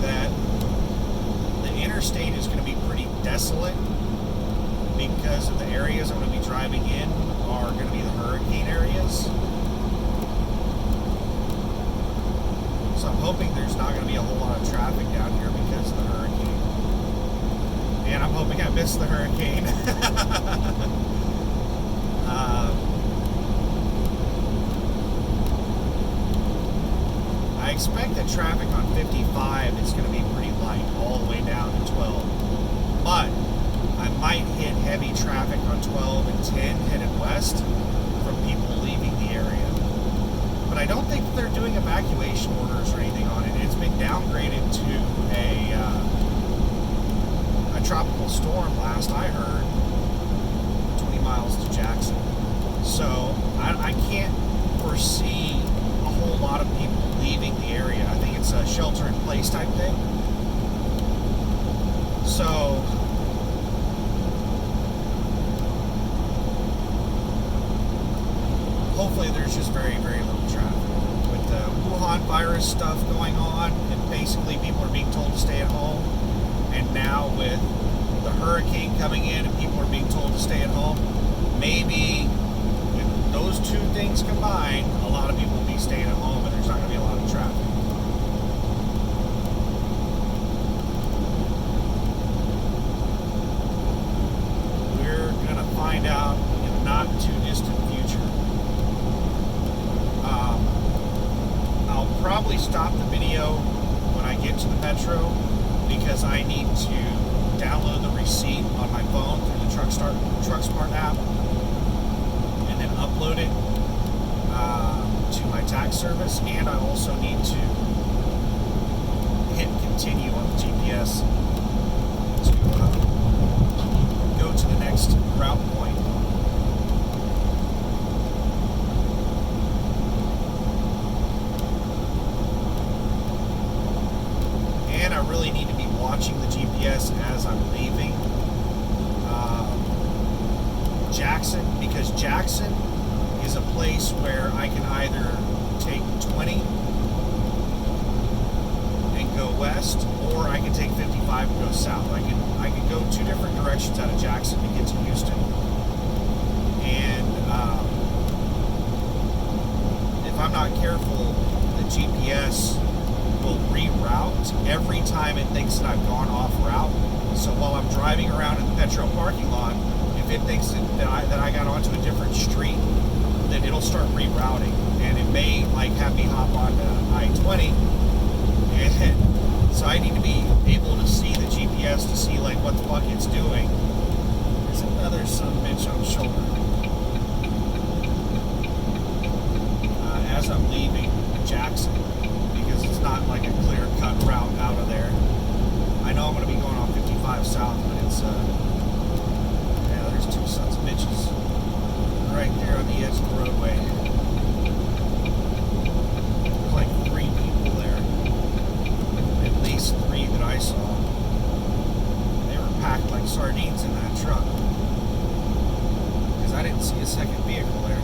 That the interstate is going to be pretty desolate because of the areas I'm going to be driving in are going to be the hurricane areas. So I'm hoping there's not going to be a whole lot of traffic down here because of the hurricane. And I'm hoping I missed the hurricane. I expect that traffic on 55 is going to be pretty light all the way down to 12. But I might hit heavy traffic on 12 and 10 headed west from people leaving the area. But I don't think they're doing evacuation orders or anything on it. It's been downgraded to a tropical storm last I heard, 20 miles to Jackson. So I can't foresee a whole lot of people leaving the area. I think it's a shelter-in-place type thing. So hopefully there's just very, very little traffic. With the Wuhan virus stuff going on, and basically people are being told to stay at home, and now with the hurricane coming in and people are being told to stay at home, maybe with those two things combined, a lot of people will be staying at home and there's not going to be a lot of traffic. We're going to find out in the not too distant future. I'll probably stop the video when I get to the metro because I need to download the receipt on my phone through the TruckSmart app and then upload it to my tax service, and I also need to hit continue on the GPS to go to the next route point. And I really need to be watching the GPS as I'm leaving Jackson, because Jackson is a place where I can either take 20 and go west, or I can take 55 and go south. I can go two different directions out of Jackson to get to Houston. And if I'm not careful, the GPS will reroute every time it thinks that I've gone off route. So while I'm driving around in the Petro parking lot, if it thinks that I got onto a different street, then it'll start rerouting, and it may like have me hop onto I-20, and so I need to be able to see the GPS to see like what the fuck it's doing. There's another son of a bitch on the shoulder. As I'm leaving Jackson, because it's not like a clear-cut route out of there. I know I'm going to be going on 55 south, but it's yeah, there's two sons of bitches right there on the edge of the roadway. There's like 3 people there, at least 3 that I saw. They were packed like sardines in that truck, because I didn't see a second vehicle there.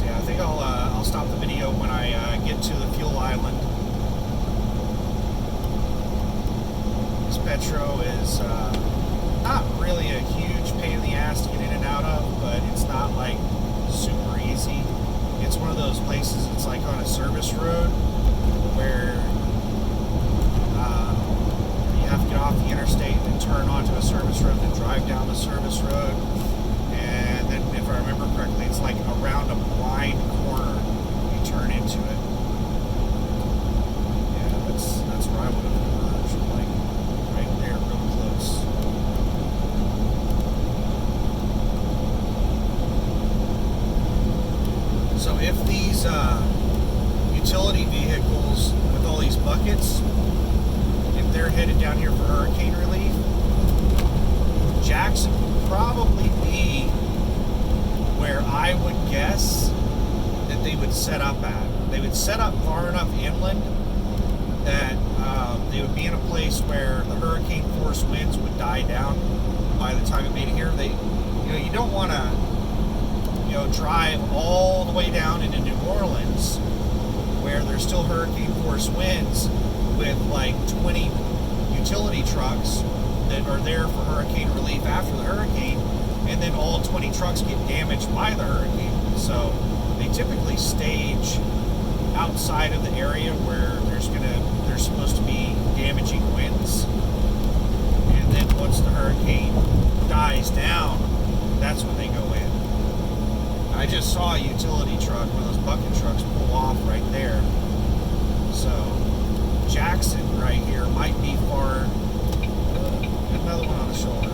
I think I'll stop the video when I get to the fuel island. This Petro is not really a huge pain in the ass to get in and out of, but it's not like super easy. It's one of those places, it's like on a service road where you have to get off the interstate and turn onto a service road and drive down the service road. And then, if I remember correctly, it's like around a blind corner you turn into it. Yeah, that's where I would have emerged, like right there, real close. So if these utility vehicles with all these buckets, if they're headed down here for hurricane relief, Jackson would probably be where I would guess that they would set up at. They would set up far enough inland that they would be in a place where the hurricane force winds would die down by the time it made it here. You don't want to, drive all the way down into New Orleans where there's still hurricane force winds with like 20 utility trucks that are there for hurricane relief after the hurricane, and then all 20 trucks get damaged by the hurricane. So they typically stage outside of the area where there's supposed to be damaging winds, and then once the hurricane dies down, that's when they go in. I just saw a utility truck, one of those bucket trucks, pull off right there. So Jackson right here might be far. Another one on the shoulder.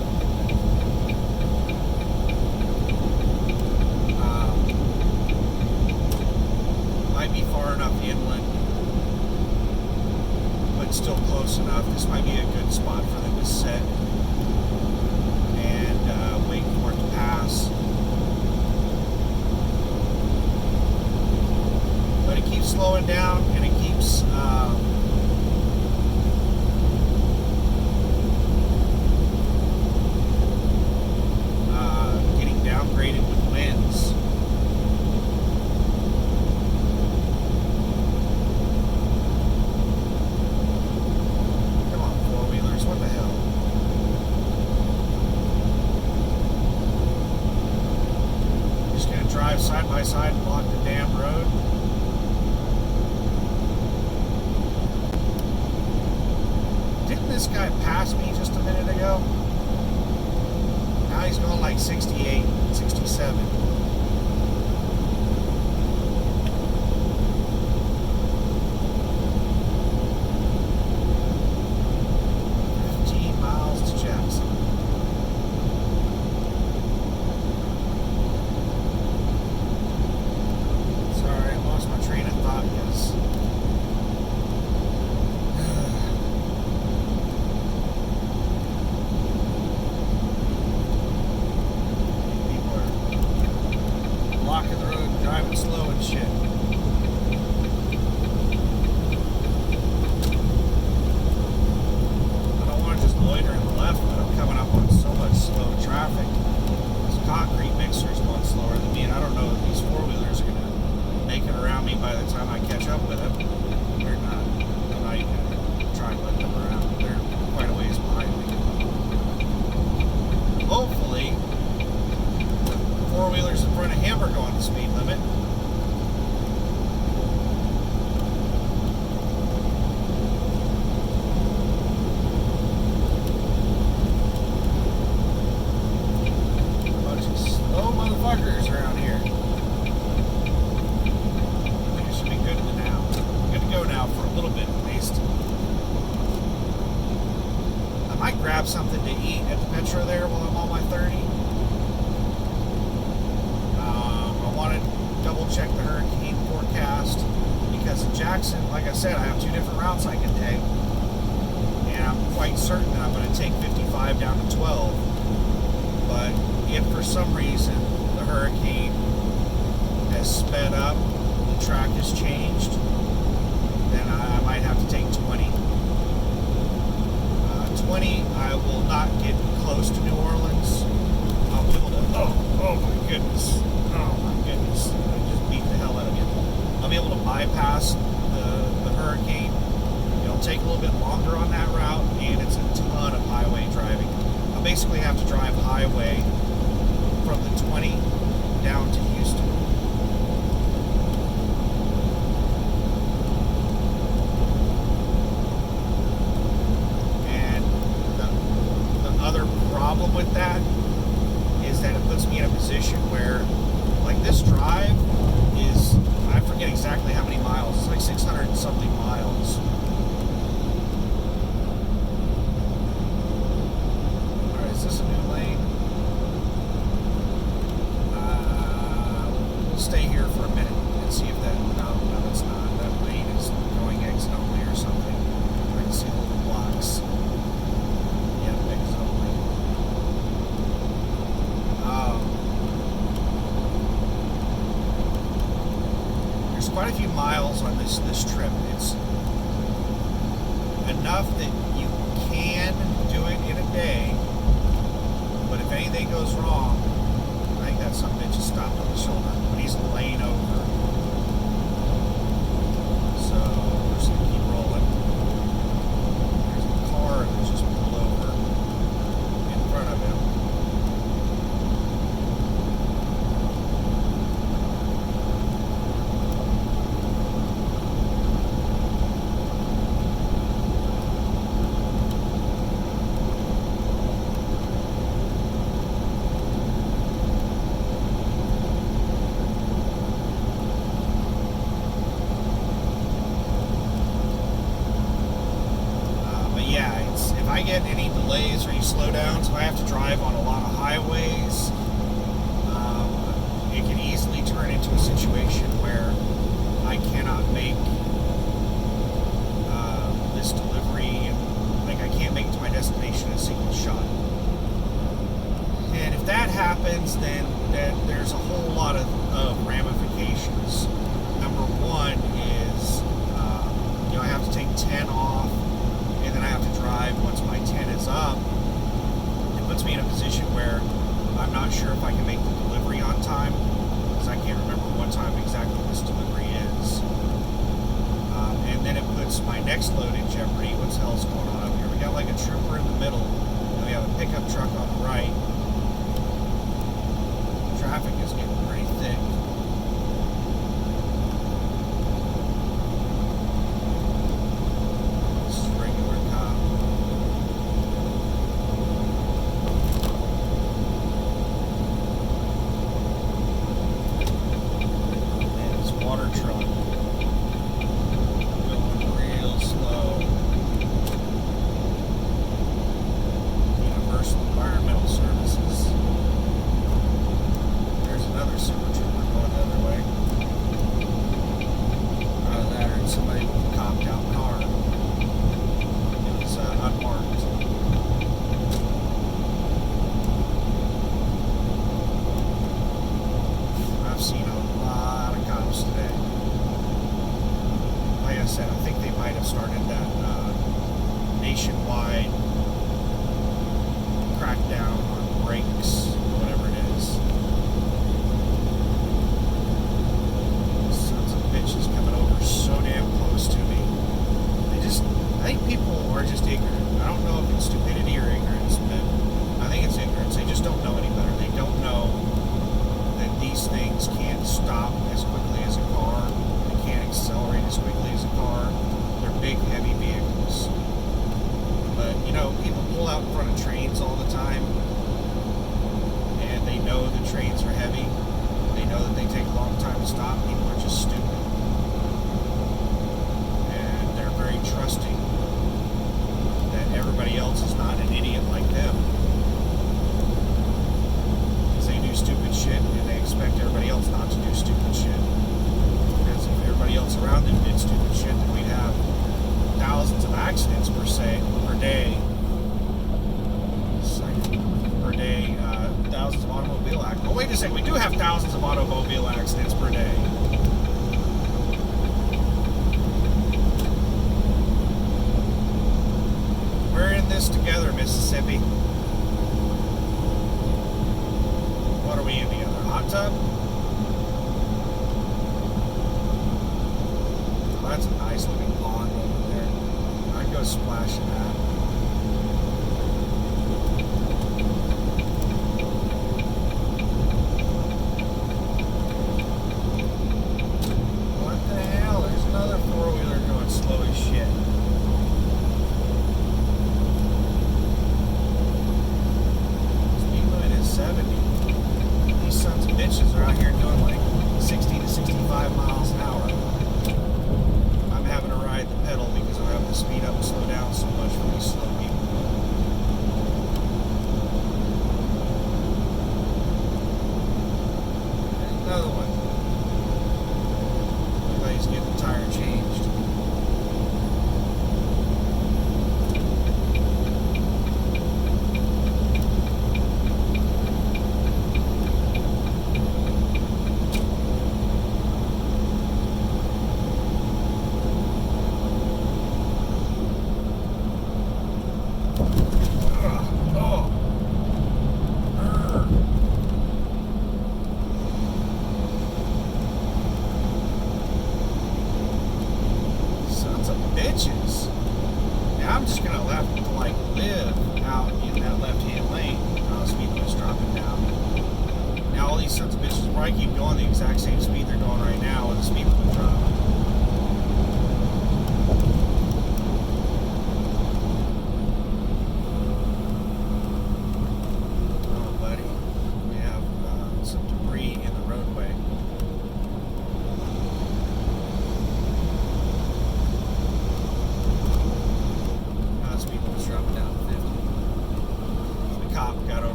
Might be far enough inland, but still close enough. This might be a good spot for them to set and wait for it to pass. But it keeps slowing down, and it keeps downgraded with winds. Come on, four-wheelers, what the hell? Just gonna drive side by side and block the damn road. Didn't this guy pass me just a minute ago? Now he's going like 68, 67. Driving slow and shit. I don't want to just loiter in the left, but I'm coming up on so much slow traffic. This concrete mixer is going slower than me, and I don't know if these four-wheelers are going to make it around me by the time I catch up with them. They're not. I'm not even going to try and let them around. They're quite a ways behind me. Hopefully, the four-wheelers in front of him are going the speed limit. the hurricane forecast, because in Jackson, like I said, I have 2 different routes I can take, and I'm quite certain that I'm going to take 55 down to 12. But if for some reason the hurricane has sped up, the track has changed, then I might have to take 20. 20, I will not get close to New Orleans. I'll be able to, oh my goodness. Oh my goodness. I just beat the hell out of you. I'll be able to bypass the hurricane. It'll take a little bit longer on that route, and it's a ton of highway driving. I'll basically have to drive highway from the 20 down to Houston. Other problem with that is that it puts me in a position where, like, this drive is, I forget exactly how many miles, it's like 600 and something miles. Alright, is this a new lane? We'll stay here for a minute and see if that, no, it's not. That lane is going exit only or something. I can see the little blocks. There's quite a few miles on this trip. It's enough that you can do it in a day, but if anything goes wrong, I think that some bitch is stopped on the shoulder, but he's laying over. So we're just gonna keep rolling. There's a car that just pulled over in front of him. If I get any delays or any slowdowns, if I have to drive on a lot of highways, it can easily turn into a situation where I cannot make this delivery, and like I can't make it to my destination in a single shot. And if that happens, then there's a whole lot of ramifications. Number one is, I have to take 10 off, and then I have to drive once my 10 is up. It puts me in a position where I'm not sure if I can make the delivery on time, because I can't remember what time exactly this delivery is. And then it puts my next load in jeopardy. What the hell's going on up here? We got like a trooper in the middle, and we have a pickup truck on the right. Traffic is getting pretty thick. I think they might have started that nationwide crackdown on brakes, whatever it is. Sons of bitches coming over so damn close to me. I think people are just ignorant. I don't know if it's stupidity or ignorance, but I think it's ignorance. They just don't know any better. They don't know that these things can't stop as quickly as a car. They can't accelerate as quickly as a car. They're big, heavy vehicles. But, people pull out in front of trains all the time. stupid shit, then we'd have thousands of accidents per day. Thousands of automobile accidents. Oh, wait a second. We do have thousands of automobile accidents per day. We're in this together, Mississippi. What are we in together? Hot tub? Oh, that's a nice looking pond over there. I'd go splash in that.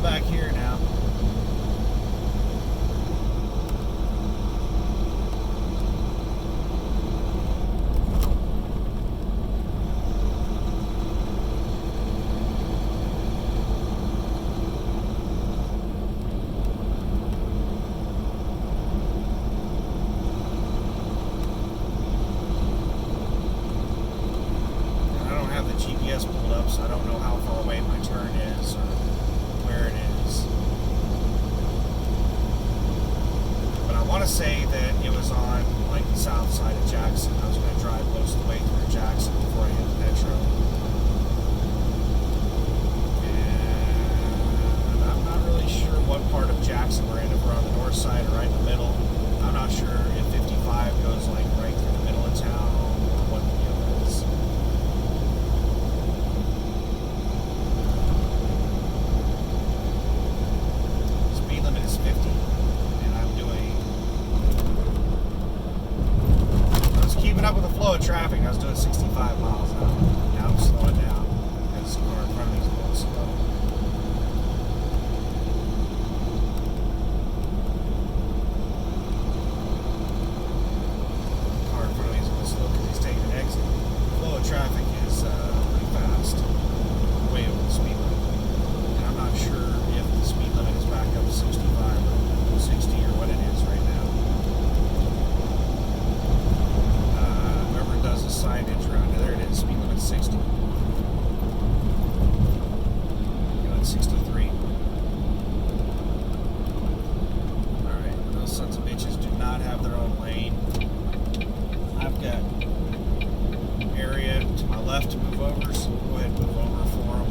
Back here now. I don't have the GPS pulled up, so I don't know how far away my turn is or where it is. But I want to say that it was on like the south side of Jackson. I was going to drive most of the way through Jackson before I hit the metro. And I'm not really sure what part of Jackson we're in, if we're on the north side or right in the middle. I'm not sure if 55 goes like right through the middle of town or what the deal is. Limit is 50, and I'm doing, I was keeping up with the flow of traffic. I was doing 65 miles an hour. Now I'm slowing down because the car in front of me is going slow. The car in front of me is going slow because he's taking an exit. The flow of traffic is pretty fast, way over the speed limit. And I'm not sure if the speed limit is back up to 65 or 60 or what it is right now. Whoever does the signage around here, there it is, speed limit 60. Going 63. Alright, those sons of bitches do not have their own lane. I've got area to my left to move over, so we'll go ahead and move over for them.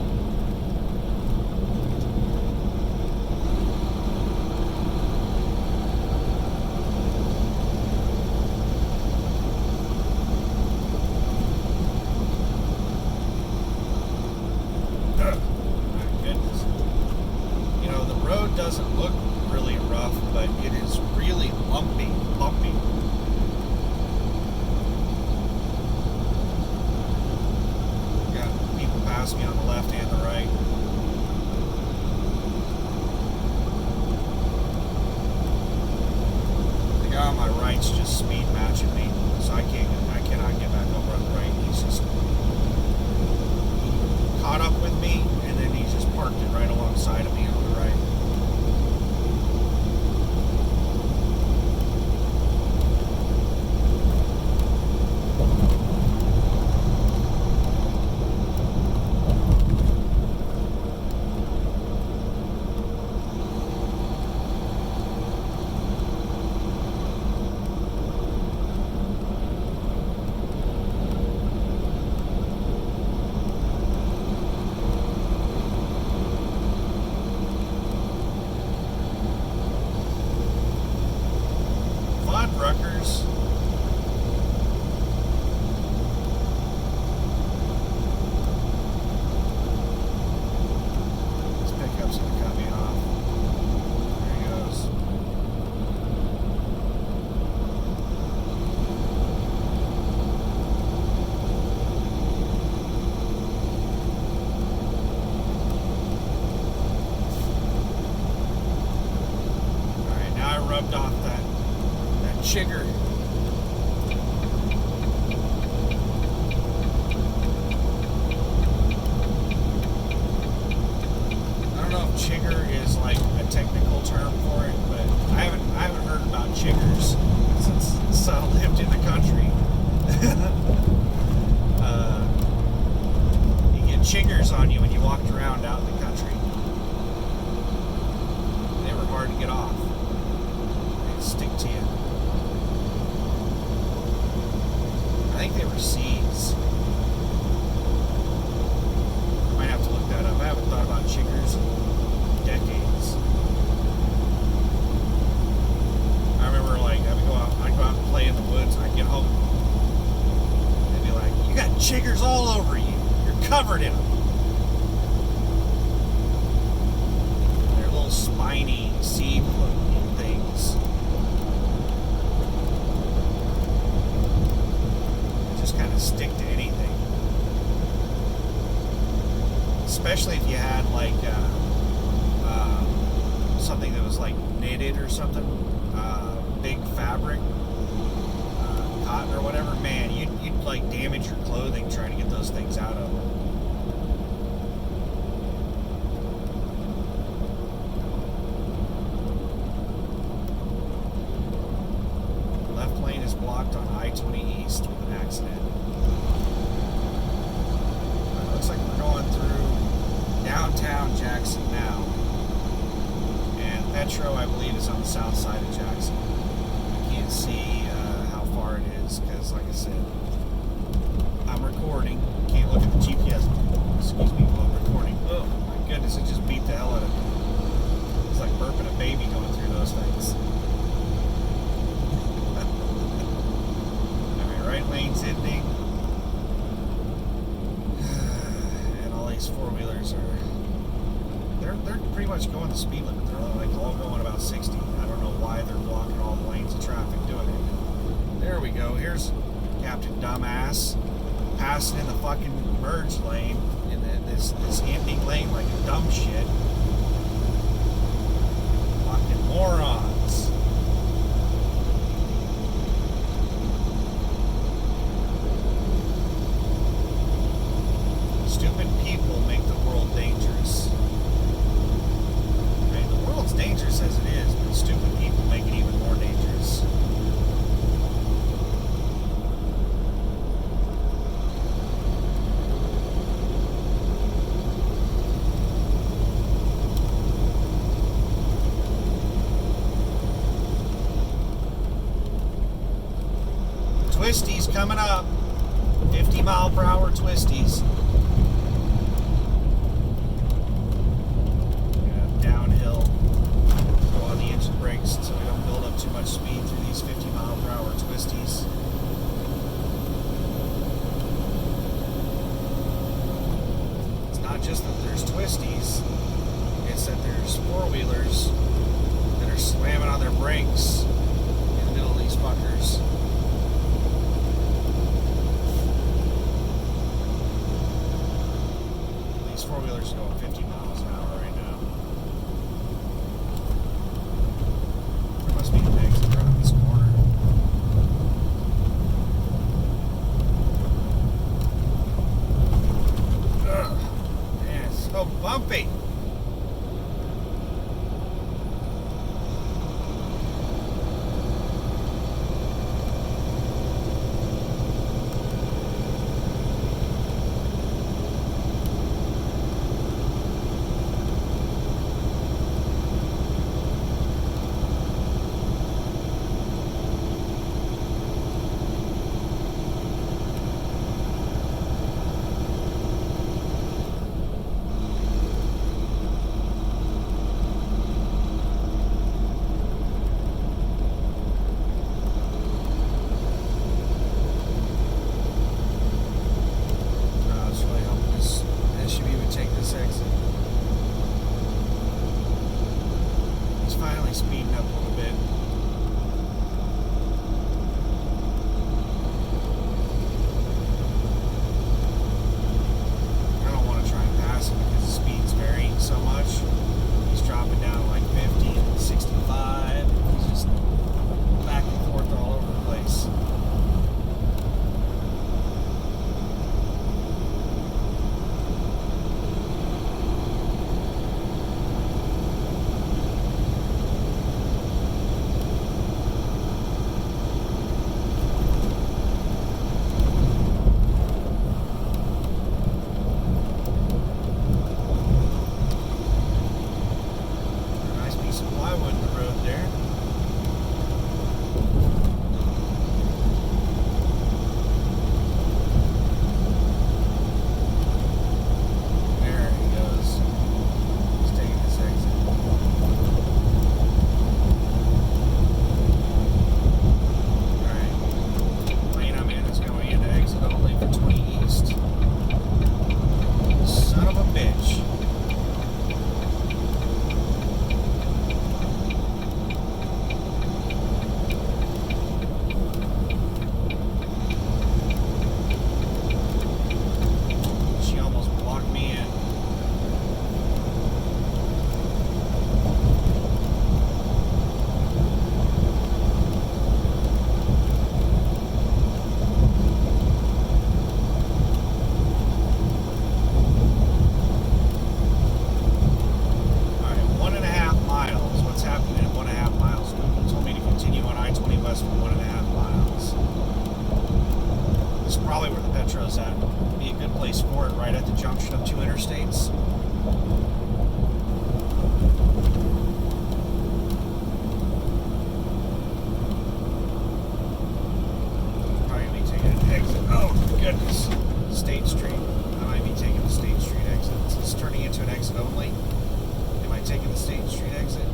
Doesn't look really rough, but it is really bumpy. right's just speed matching me, so I cannot get back over on the right. He's just caught up with me, and then he just parked it right alongside of me on the right. Rutgers. This pickup's gonna cut me off. There he goes. Alright, now I rubbed off that chigger. I don't know if chigger is like a technical term for it, but I haven't heard about chiggers since I lived in the country. You get chiggers on you when you walked around out in the country. They were hard to get off. They'd stick to you. I think they were seeds. I might have to look that up. I haven't thought about chiggers in decades. I remember, like, I'd go out and play in the woods, and I'd get home. They'd be like, "You got chiggers all over you. You're covered in them." They're little spiny seed-looking things. Kind of stick to anything, especially if you had like something that was like knitted or something, big fabric, cotton or whatever. Man, you'd like damage your clothing trying to get those things out of them. Left lane is blocked on I-20 East with an accident. Looks like we're going through downtown Jackson now. And Petro, I believe, is on the south side of Jackson. I can't see how far it is because, like I said, I'm recording. Can't look at the GPS. Excuse me, while I'm recording. Oh, my goodness, it just beat the hell out of me. It's like burping a baby going through those things. Right lane's ending, and all these four-wheelers they're pretty much going the speed limit. They're like all going about 60. I don't know why they're blocking all the lanes of traffic doing it. There we go. Here's Captain Dumbass passing in the fucking merge lane in this ending lane like a dumb shit. Fucking morons. Stupid people make the world dangerous. I mean, the world's dangerous as it is, but stupid people make it even more dangerous. Twisties coming up. 50-mile-per-hour twisties. Downhill. Go on the engine brakes so we don't build up too much speed through these 50-mile-per-hour twisties. It's not just that there's twisties, it's that there's four-wheelers that are slamming on their brakes in the middle of these fuckers. These four-wheelers are going 50 miles an hour right now. There must be an exit around this corner. Petro's at. Be a good place for it, right at the junction of two interstates. Probably be taking an exit. Oh goodness, State Street. I might be taking the State Street exit. It's turning into an exit only. Am I taking the State Street exit?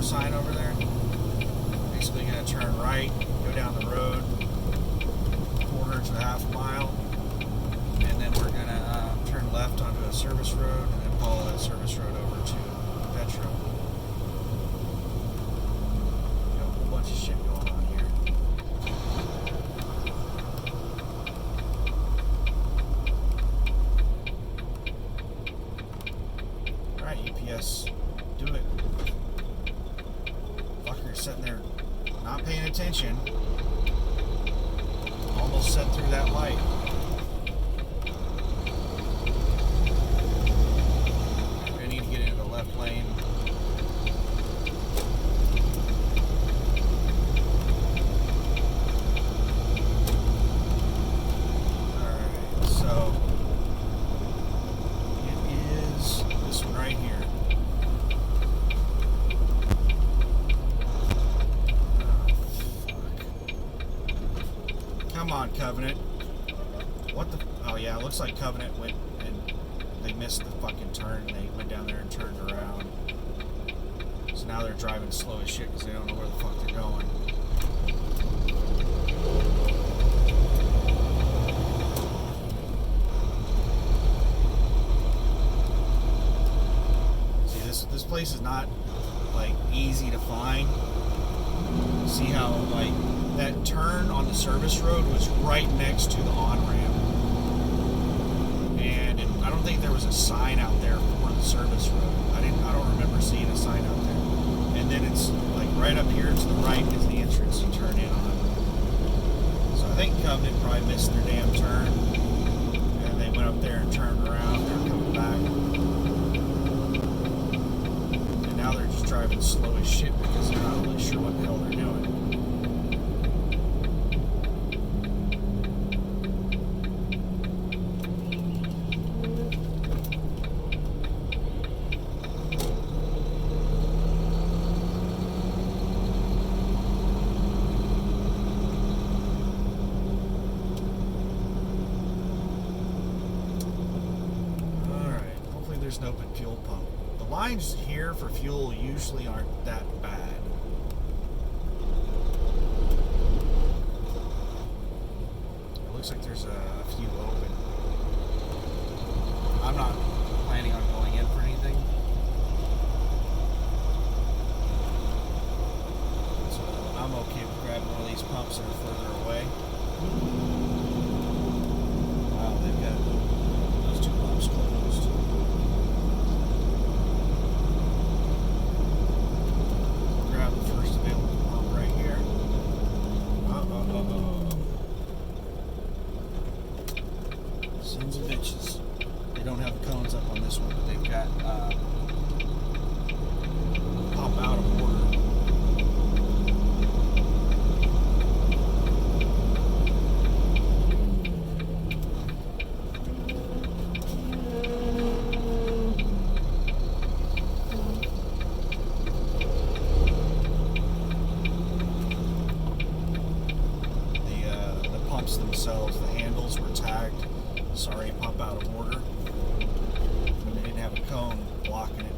Sign over there. Basically going to turn right, go down the road, quarter to half a mile, and then we're going to turn left onto a service road and then follow that service road over to Petro. Got a whole bunch of shit going on here. Alright, UPS, do it. Sitting there not paying attention, almost set through that light. I need to get into the left lane. Alright, so it is this one right here. Come on, Covenant. What the? Oh yeah, it looks like Covenant went and they missed the fucking turn. They went down there and turned around. So now they're driving slow as shit because they don't know where the fuck they're going. See, this place is not like easy to find. See how like that turn on the service road was right next to the on-ramp, and I don't think there was a sign out there for the service road. I don't remember seeing a sign out there. And then it's like right up here to the right is the entrance you turn in on. So I think Covenant probably missed their damn turn, and they went up there and turned around. They're coming back, and now they're just driving slow as shit because they're not really sure what the hell they're doing. There's an open fuel pump. The lines here for fuel usually aren't that bad. It looks like there's a few open. I'm not planning on going in for anything. So I'm okay with grabbing one of these pumps that are further away. Wow, they've got those two pumps closed. Sons of bitches. They don't have cones up on this one, but they've got pop out of order. The pumps themselves, the handles were tagged. Sorry, pump out of order. They didn't have a cone blocking it.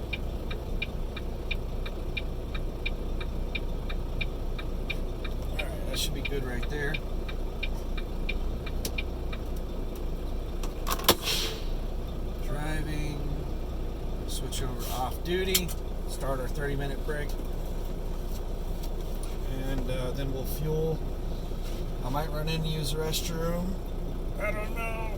Alright, that should be good right there. duty, start our 30-minute break, and then we'll fuel. I might run in and use the restroom. I don't know.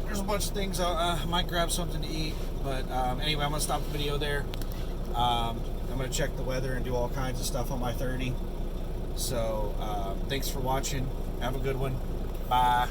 There's a bunch of things. I might grab something to eat. But anyway, I'm going to stop the video there. I'm going to check the weather and do all kinds of stuff on my 30. So thanks for watching. Have a good one. Bye.